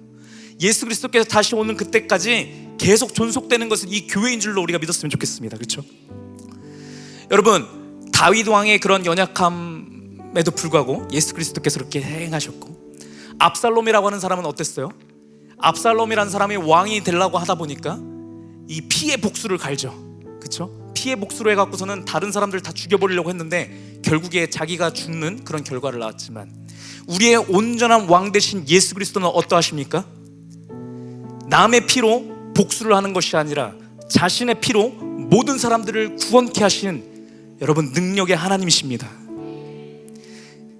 예수 그리스도께서 다시 오는 그때까지 계속 존속되는 것은 이 교회인 줄로 우리가 믿었으면 좋겠습니다. 그렇죠? 여러분, 다윗 왕의 그런 연약함에도 불구하고 예수 그리스도께서 그렇게 행하셨고, 압살롬이라고 하는 사람은 어땠어요? 압살롬이라는 사람이 왕이 되려고 하다 보니까 이 피의 복수를 갈죠. 그렇죠? 피의 복수로 해갖고서는 다른 사람들 다 죽여버리려고 했는데 결국에 자기가 죽는 그런 결과를 낳았지만, 우리의 온전한 왕 되신 예수 그리스도는 어떠하십니까? 남의 피로 복수를 하는 것이 아니라 자신의 피로 모든 사람들을 구원케 하신, 여러분, 능력의 하나님이십니다.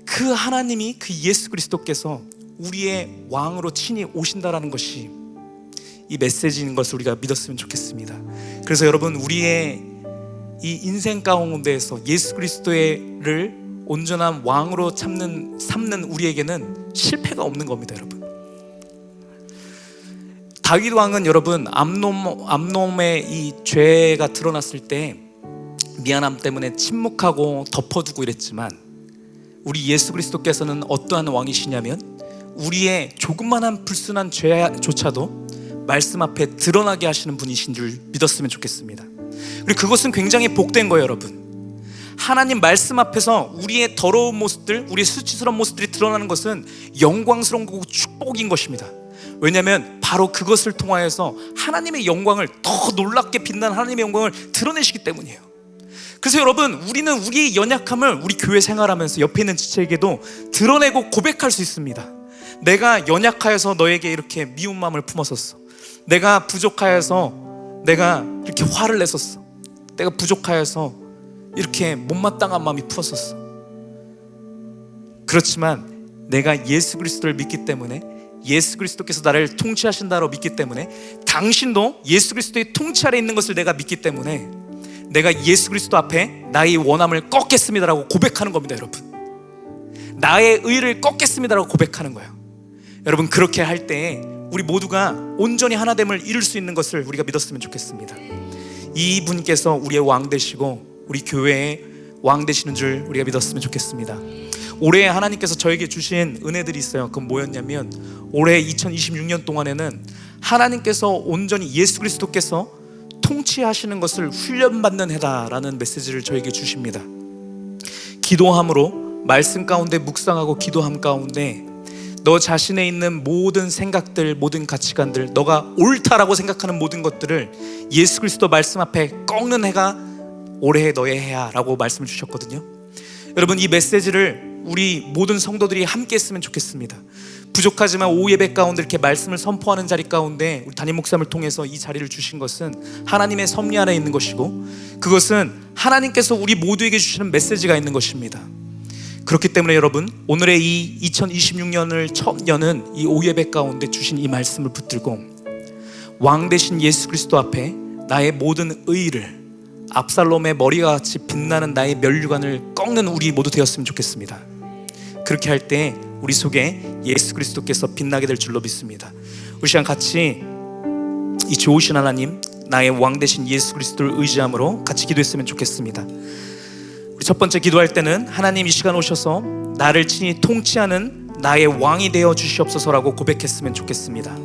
그 하나님이, 그 예수 그리스도께서 우리의 왕으로 친히 오신다라는 것이 이 메시지인 것을 우리가 믿었으면 좋겠습니다. 그래서 여러분, 우리의 이 인생 가운데에서 예수 그리스도를 온전한 왕으로 삼는 우리에게는 실패가 없는 겁니다. 여러분, 다윗 왕은, 여러분, 암놈의 이 죄가 드러났을 때 미안함 때문에 침묵하고 덮어두고 이랬지만, 우리 예수 그리스도께서는 어떠한 왕이시냐면 우리의 조그만한 불순한 죄조차도 말씀 앞에 드러나게 하시는 분이신 줄 믿었으면 좋겠습니다. 그리고 그것은 굉장히 복된 거예요. 여러분, 하나님 말씀 앞에서 우리의 더러운 모습들, 우리의 수치스러운 모습들이 드러나는 것은 영광스러운 거고 축복인 것입니다. 왜냐하면 바로 그것을 통하여서 하나님의 영광을, 더 놀랍게 빛나는 하나님의 영광을 드러내시기 때문이에요. 그래서 여러분, 우리는 우리의 연약함을 우리 교회 생활하면서 옆에 있는 지체에게도 드러내고 고백할 수 있습니다. 내가 연약하여서 너에게 이렇게 미운 마음을 품었었어. 내가 부족하여서 내가 이렇게 화를 냈었어. 내가 부족하여서 이렇게 못마땅한 마음이 풀었었어. 그렇지만 내가 예수 그리스도를 믿기 때문에, 예수 그리스도께서 나를 통치하신다고 믿기 때문에, 당신도 예수 그리스도의 통치 아래 있는 것을 내가 믿기 때문에 내가 예수 그리스도 앞에 나의 원함을 꺾겠습니다라고 고백하는 겁니다. 여러분, 나의 의를 꺾겠습니다라고 고백하는 거예요. 여러분, 그렇게 할 때 우리 모두가 온전히 하나됨을 이룰 수 있는 것을 우리가 믿었으면 좋겠습니다. 이분께서 우리의 왕 되시고 우리 교회의 왕 되시는 줄 우리가 믿었으면 좋겠습니다. 올해 하나님께서 저에게 주신 은혜들이 있어요. 그건 뭐였냐면, 올해 2026년 동안에는 하나님께서 온전히 예수 그리스도께서 통치하시는 것을 훈련받는 해다라는 메시지를 저에게 주십니다. 기도함으로, 말씀 가운데 묵상하고 기도함 가운데 너 자신에 있는 모든 생각들, 모든 가치관들, 너가 옳다라고 생각하는 모든 것들을 예수 그리스도 말씀 앞에 꺾는 해가 올해 너의 해야 라고 말씀을 주셨거든요. 여러분, 이 메시지를 우리 모든 성도들이 함께 했으면 좋겠습니다. 부족하지만 오후 예배 가운데 이렇게 말씀을 선포하는 자리 가운데 우리 담임 목사님을 통해서 이 자리를 주신 것은 하나님의 섭리 안에 있는 것이고, 그것은 하나님께서 우리 모두에게 주시는 메시지가 있는 것입니다. 그렇기 때문에 여러분, 오늘의 이 2026년을 처음 여는 이 오후 예배 가운데 주신 이 말씀을 붙들고 왕 되신 예수 그리스도 앞에 나의 모든 의의를, 압살롬의 머리가 같이 빛나는 나의 면류관을 꺾는 우리 모두 되었으면 좋겠습니다. 그렇게 할 때 우리 속에 예수 그리스도께서 빛나게 될 줄로 믿습니다. 우리 시간 같이 이 좋으신 하나님, 나의 왕 되신 예수 그리스도를 의지함으로 같이 기도했으면 좋겠습니다. 우리 첫 번째 기도할 때는 하나님 이 시간 오셔서 나를 친히 통치하는 나의 왕이 되어 주시옵소서라고 고백했으면 좋겠습니다.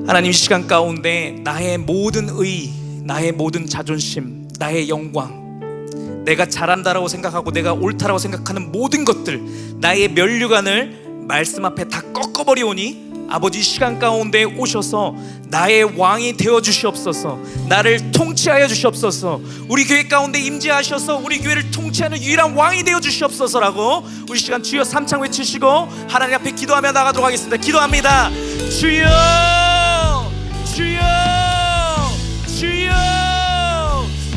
하나님, 이 시간 가운데 나의 모든 의, 나의 모든 자존심, 나의 영광, 내가 잘한다라고 생각하고 내가 옳다라고 생각하는 모든 것들, 나의 면류관을 말씀 앞에 다 꺾어버리오니 아버지, 이 시간 가운데 오셔서 나의 왕이 되어 주시옵소서, 나를 통치하여 주시옵소서, 우리 교회 가운데 임재하셔서 우리 교회를 통치하는 유일한 왕이 되어 주시옵소서라고 우리 시간 주여 삼창 외치시고 하나님 앞에 기도하며 나가도록 하겠습니다. 기도합니다. 주여, 주여, 주여.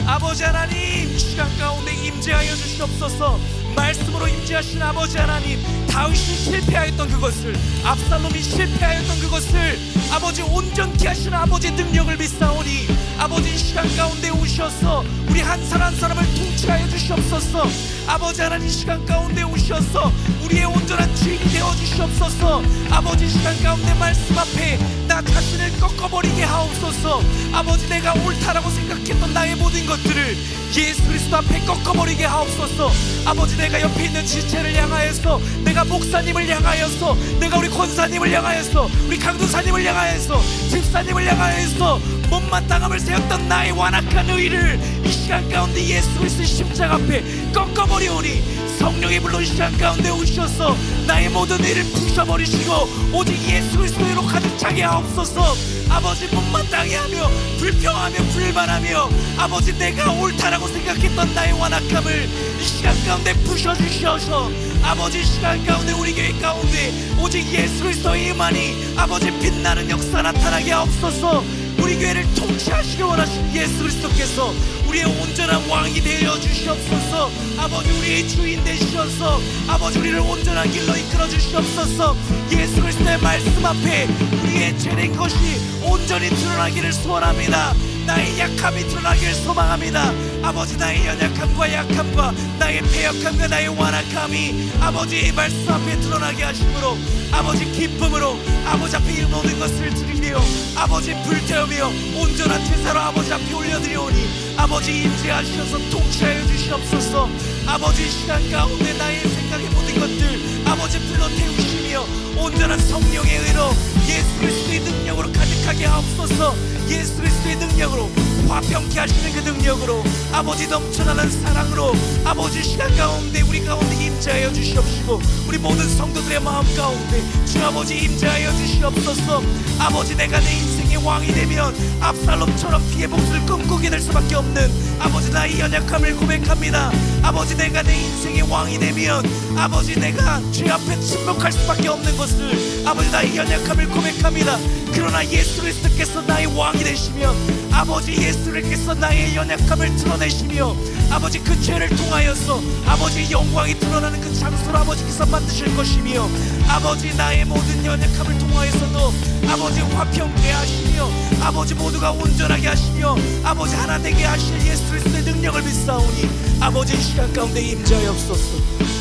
아버지 하나님, 이 시간 가운데 임재하여 주시옵소서. 말씀으로 임재하신 아버지 하나님, 다윗이 실패하였던 그것을, 압살롬이 실패하였던 그것을 아버지 온전케 하시는 아버지의 능력을 믿사오니 아버지, 이 시간 가운데 오셔서 우리 한 사람 한 사람을 통치하여 주시옵소서. 아버지 하나님, 이 시간 가운데 오셔서 우리의 온전한 주인이 되어 주시옵소서. 아버지, 이 시간 가운데 말씀 앞에 나 자신을 꺾어버리게 하옵소서. 아버지, 내가 옳다라고 생각했던 나의 모든 것들을 예수 그리스도 앞에 꺾어버리게 하옵소서. 아버지, 내가 옆에 있는 지체를 향하여서, 내가 목사님을 향하여서, 내가 우리 권사님을 향하여서, 우리 강도사님을 향하여서, 집사님을 향하여서 못마땅함을 세웠던 나의 완악한 의를 이 시간 가운데 예수 그리스도의 십자가 앞에 꺾어버리오니 성령의 불로 이 시간 가운데 오셔서 나의 모든 의를 부셔버리시고 오직 예수 그리스도로 가득 차게 하옵소서. 아버지, 못마땅해 하며 불평하며 불만하며 아버지, 내가 옳다라고 생각했던 나의 완악함을 이 시간 가운데 부셔주셔서 아버지, 이 시간 가운데 우리 교회 가운데 오직 예수 그리스도의 임하니 아버지, 빛나는 역사 나타나게 하옵소서. 우리 교회를 통치하시기 원하신 예수 그리스도께서 우리의 온전한 왕이 되어 주시옵소서. 아버지, 우리의 주인 되시옵소서. 아버지, 우리를 온전한 길로 이끌어 주시옵소서. 예수 그리스도의 말씀 앞에 우리의 죄된 것이 온전히 드러나기를 소원합니다. 나의 약함이 드러나기를 소망합니다. 아버지, 나의 연약함과 약함과 나의 패역함과 나의 완악함이 아버지 이 말씀 앞에 드러나게 하심으로 아버지, 기쁨으로 아버지 앞에 이 모든 것을 드리려 아버지 불태우며 온전한 제사로 아버지 앞에 올려드리오니 아버지, 임재하셔서 통치하여 주시옵소서. 아버지, 이 시간 가운데 나의 생각의 모든 것들 아버지 불러 태우시며 온전한 성령의 의로 예수 그리스도의 능력으로 가득하게 하옵소서. 예수 그리스도의 능력으로, 화평케 하시는 그 능력으로 아버지, 넘쳐나는 사랑으로 아버지, 시간 가운데 우리 가운데 임재하여 주시옵시고 우리 모든 성도들의 마음 가운데 주 아버지 임재하여 주시옵소서. 아버지, 내가 내 인생의 왕이 되면 압살롬처럼 피해 복수를 꿈꾸게 될 수밖에 없는 아버지, 나의 연약함을 고백합니다. 아버지, 내가 내 인생의 왕이 되면 아버지, 내가 죄 앞에 침묵할 수밖에 없는 것을 아버지, 나의 연약함을 고백합니다. 그러나 예수 그리스도께서 나의 왕이 되시면 아버지, 예수 그리스도께서 나의 연약함을 드러내시며 아버지, 그 죄를 통하여서 아버지 영광이 드러나는 그 장소를 아버지께서 만드실 것이며 아버지, 나의 모든 연약함을 통하여서도 아버지 화평케 하시며 아버지 모두가 온전하게 하시며 아버지 하나 되게 하실 예수 그리스도의 능력을 믿사오니 아버지, 이 시간 가운데 임재하옵소서.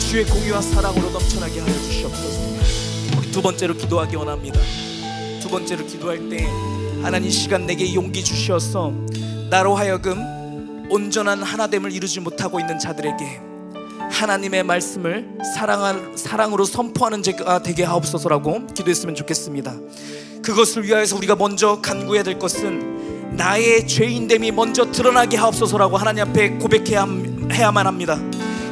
주의 공의와 사랑으로 넘쳐나게 하여 주시옵소서. 우리 두 번째로 기도하기 원합니다. 두 번째로 기도할 때 하나님, 이 시간 내게 용기 주시어서 나로 하여금 온전한 하나됨을 이루지 못하고 있는 자들에게 하나님의 말씀을 사랑으로 선포하는 자가 되게 하옵소서라고 기도했으면 좋겠습니다. 그것을 위하여서 우리가 먼저 간구해야 될 것은 나의 죄인됨이 먼저 드러나게 하옵소서라고 하나님 앞에 고백해야만 합니다.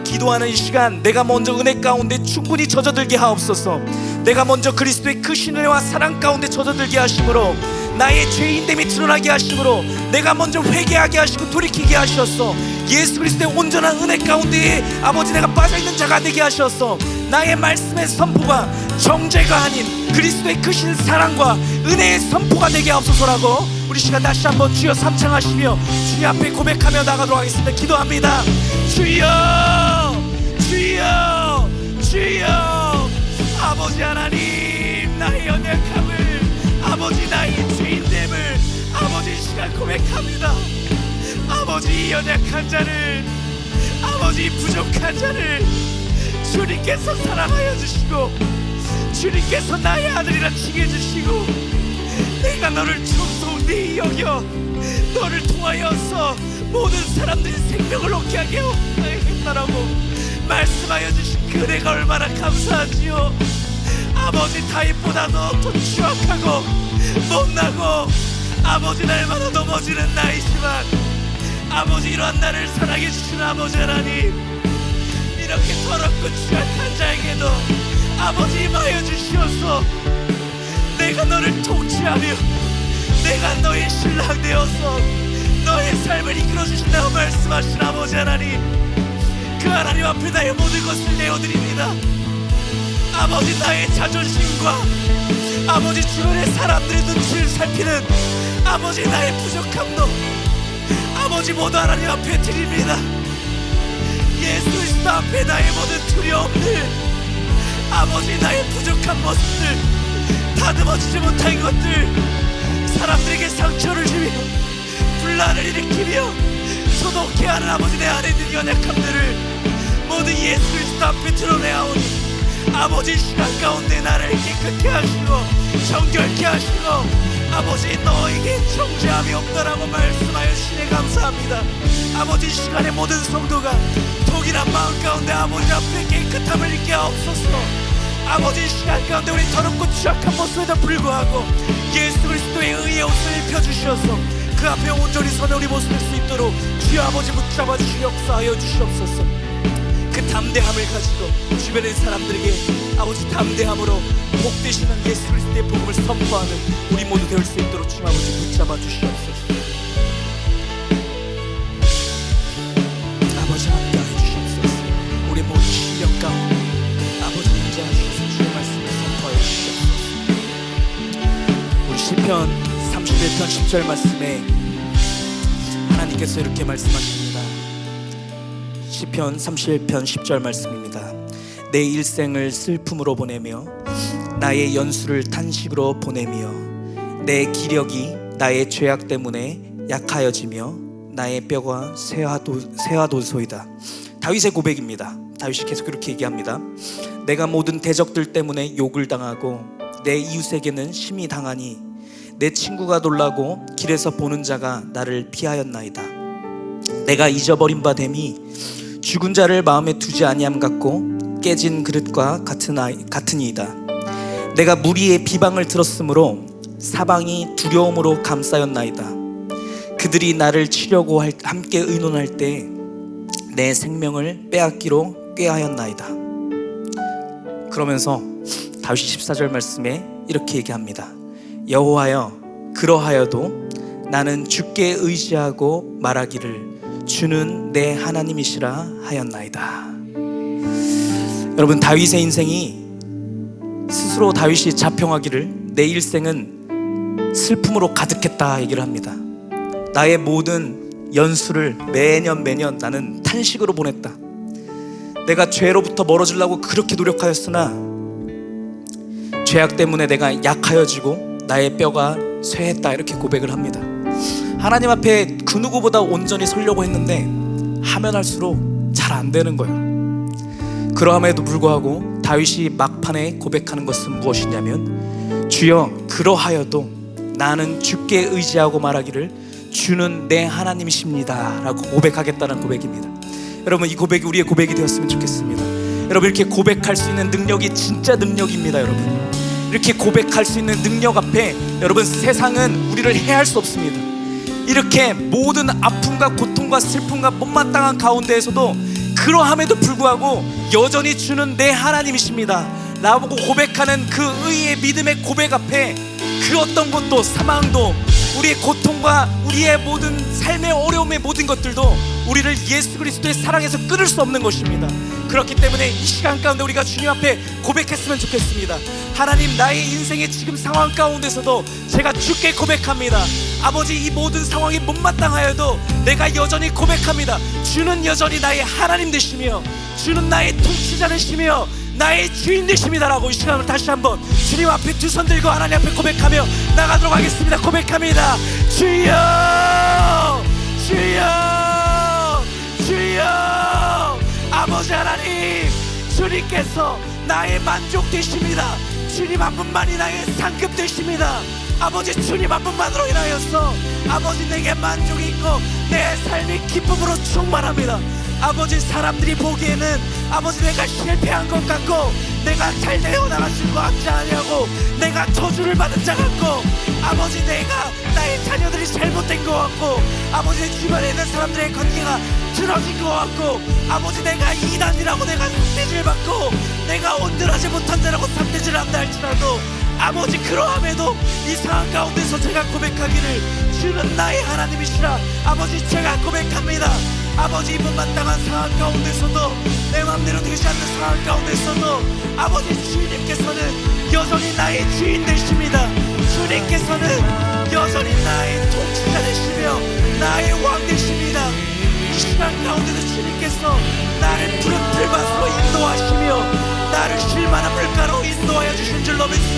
기도하는 이 시간, 내가 먼저 은혜 가운데 충분히 젖어들게 하옵소서. 내가 먼저 그리스도의 그 신뢰와 사랑 가운데 젖어들게 하심으로, 나의 죄인됨이 드러나게 하심으로, 내가 먼저 회개하게 하시고 돌이키게 하셨어. 예수 그리스도의 온전한 은혜 가운데 아버지 내가 빠져있는 자가 되게 하셨어. 나의 말씀의 선포가 정죄가 아닌 그리스도의 크신 사랑과 은혜의 선포가 되게 하옵소서라고 우리 시간 다시 한번 주여 삼창하시며 주님 앞에 고백하며 나가도록 하겠습니다. 기도합니다. 주여, 주여, 주여. 아버지 하나님, 나의 연약함을, 아버지 나의 죄인됨을 아버지 이 시간 고백합니다. 아버지 이 연약한 자를, 아버지 부족한 자를 주님께서 사랑하여 주시고 주님께서 나의 아들이라 칭해 주시고 내가 너를 청소히 여겨 너를 통하여서 모든 사람들이 생명을 얻게 하게 했다라고 말씀하여 주신 그대가 얼마나 감사하지요. 아버지 타입보다도 더 추악하고 못나고 아버지 날마다 넘어지는 나이지만 아버지 이러한 나를 사랑해 주시는 아버지 하나님, 이렇게 더럽고 취약한 자에게도 아버지 임하여 주시어서 내가 너를 통치하며 내가 너의 신랑 되어서 너의 삶을 이끌어 주신다고 말씀하신 아버지 하나님, 그 하나님 앞에 나의 모든 것을 내어드립니다. 아버지 나의 자존심과 아버지 주변의 사람들의 눈치를 살피는 아버지 나의 부족함도 아버지 모두 하나님 앞에 드립니다. 예수 그리스도 앞에 나의 모든 두려움들, 아버지 나의 부족한 모습들, 다듬어지지 못한 것들, 사람들에게 상처를 주며 분란을 일으키며 소독해 하는 아버지 내 안에 있는 연약함들을 모두 예수 그리스도 앞에 드러내오니 아버지 시간 가운데 나를 깨끗게 하시고 정결케 하시고 아버지 너에게 정죄함이 없다라고 말씀하여 주시니 감사합니다. 아버지 시간의 모든 성도가 독일한 마음 가운데 아버지 앞에 깨끗함을 입게 하옵소서. 아버지 시간 가운데 우리 더럽고 취약한 모습에도 불구하고 예수 그리스도의 의의 옷을 입혀주셔서 그 앞에 온전히 서는 우리 모습일 수 있도록 주여 아버지 붙잡아 주시 역사하여 주시옵소서. 그 담대함을 가지고 주변의 사람들에게 아버지 담대함으로 복되시는 예수 그리스도의 복음을 선포하는 우리 모두 될 수 있도록 주님 아버지 붙잡아 주시옵소서. 아버지 함께하여 주시옵소서. 우리 모든 심령 가운데 아버지 임재하여 주셔서 주의 말씀을 선포하여 주시옵소서. 우리 시편 31편 10절 말씀에 하나님께서 이렇게 말씀하십니다. 시편 31편 10절 말씀입니다. 내 일생을 슬픔으로 보내며 나의 연수를 탄식으로 보내며 내 기력이 나의 죄악 때문에 약하여지며 나의 뼈가 쇠하도소이다. 다윗의 고백입니다. 다윗이 계속 그렇게 얘기합니다. 내가 모든 대적들 때문에 욕을 당하고 내 이웃에게는 심히 당하니 내 친구가 놀라고 길에서 보는 자가 나를 피하였나이다. 내가 잊어버린 바 됨이 죽은 자를 마음에 두지 아니함 같고 깨진 그릇과 같으니이다. 내가 무리의 비방을 들었으므로 사방이 두려움으로 감싸였나이다. 그들이 나를 치려고 함께 의논할 때 내 생명을 빼앗기로 꾀하였나이다. 그러면서 다윗이 14절 말씀에 이렇게 얘기합니다. 여호와여, 그러하여도 나는 주께 의지하고 말하기를 주는 내 하나님이시라 하였나이다. 여러분, 다윗의 인생이 스스로 다윗이 자평하기를 내 일생은 슬픔으로 가득했다 얘기를 합니다. 나의 모든 연수를 매년 나는 탄식으로 보냈다. 내가 죄로부터 멀어지려고 그렇게 노력하였으나 죄악 때문에 내가 약하여지고 나의 뼈가 쇠했다 이렇게 고백을 합니다. 하나님 앞에 그 누구보다 온전히 서려고 했는데 하면 할수록 잘 안 되는 거예요. 그러함에도 불구하고 다윗이 막판에 고백하는 것은 무엇이냐면 주여, 그러하여도 나는 주께 의지하고 말하기를 주는 내 하나님이십니다 라고 고백하겠다는 고백입니다. 여러분, 이 고백이 우리의 고백이 되었으면 좋겠습니다. 여러분, 이렇게 고백할 수 있는 능력이 진짜 능력입니다. 여러분, 이렇게 고백할 수 있는 능력 앞에 여러분, 세상은 우리를 해할 수 없습니다. 이렇게 모든 아픔과 고통과 슬픔과 못마땅한 가운데에서도 그러함에도 불구하고 여전히 주는 내 하나님이십니다 라고 고백하는 그 의의 믿음의 고백 앞에 그 어떤 것도, 사망도, 우리의 고통과 우리의 모든 삶의 어려움의 모든 것들도 우리를 예수 그리스도의 사랑에서 끊을 수 없는 것입니다. 그렇기 때문에 이 시간 가운데 우리가 주님 앞에 고백했으면 좋겠습니다. 하나님, 나의 인생의 지금 상황 가운데서도 제가 주께 고백합니다. 아버지, 이 모든 상황이 못마땅하여도 내가 여전히 고백합니다. 주는 여전히 나의 하나님 되시며 주는 나의 통치자 되시며 나의 주인 되십니다라고 이 시간을 다시 한번 주님 앞에 두 손 들고 하나님 앞에 고백하며 나가도록 하겠습니다. 고백합니다. 주여, 주여, 주여. 아버지 하나님, 주님께서 나의 만족 되십니다. 주님 한 분만이 나의 상급 되십니다. 아버지, 주님 한 분만으로 인하여서 아버지 내게 만족이 있고 내 삶이 기쁨으로 충만합니다. 아버지, 사람들이 보기에는 아버지 내가 실패한 것 같고 내가 잘 되어나가실 것 같지 않냐고, 내가 저주를 받은 자 같고 아버지 내가 나의 자녀들이 잘못된 것 같고 아버지 내 주변에 있는 사람들의 관계가 틀어진 것 같고 아버지 내가 이단이라고 내가 삿대질 받고 내가 온전하지 못한 자라고 삿대질 한다 할지라도 아버지, 그러함에도 이 상황 가운데서 제가 고백하기를 주는 나의 하나님이시라 아버지 제가 고백합니다. 아버지, 이 못마땅한 상황 가운데서도 내 맘대로 되지 않는 상황 가운데서도 아버지, 주님께서는 여전히 나의 주인 되십니다. 주님께서는 여전히 나의 통치자 되시며 나의 왕 되십니다. 이 시간 가운데도 주님께서 나를 푸른 풀밭으로 인도하시며 나를 쉴만한 물가로 인도하여 주신 줄로 믿습니다.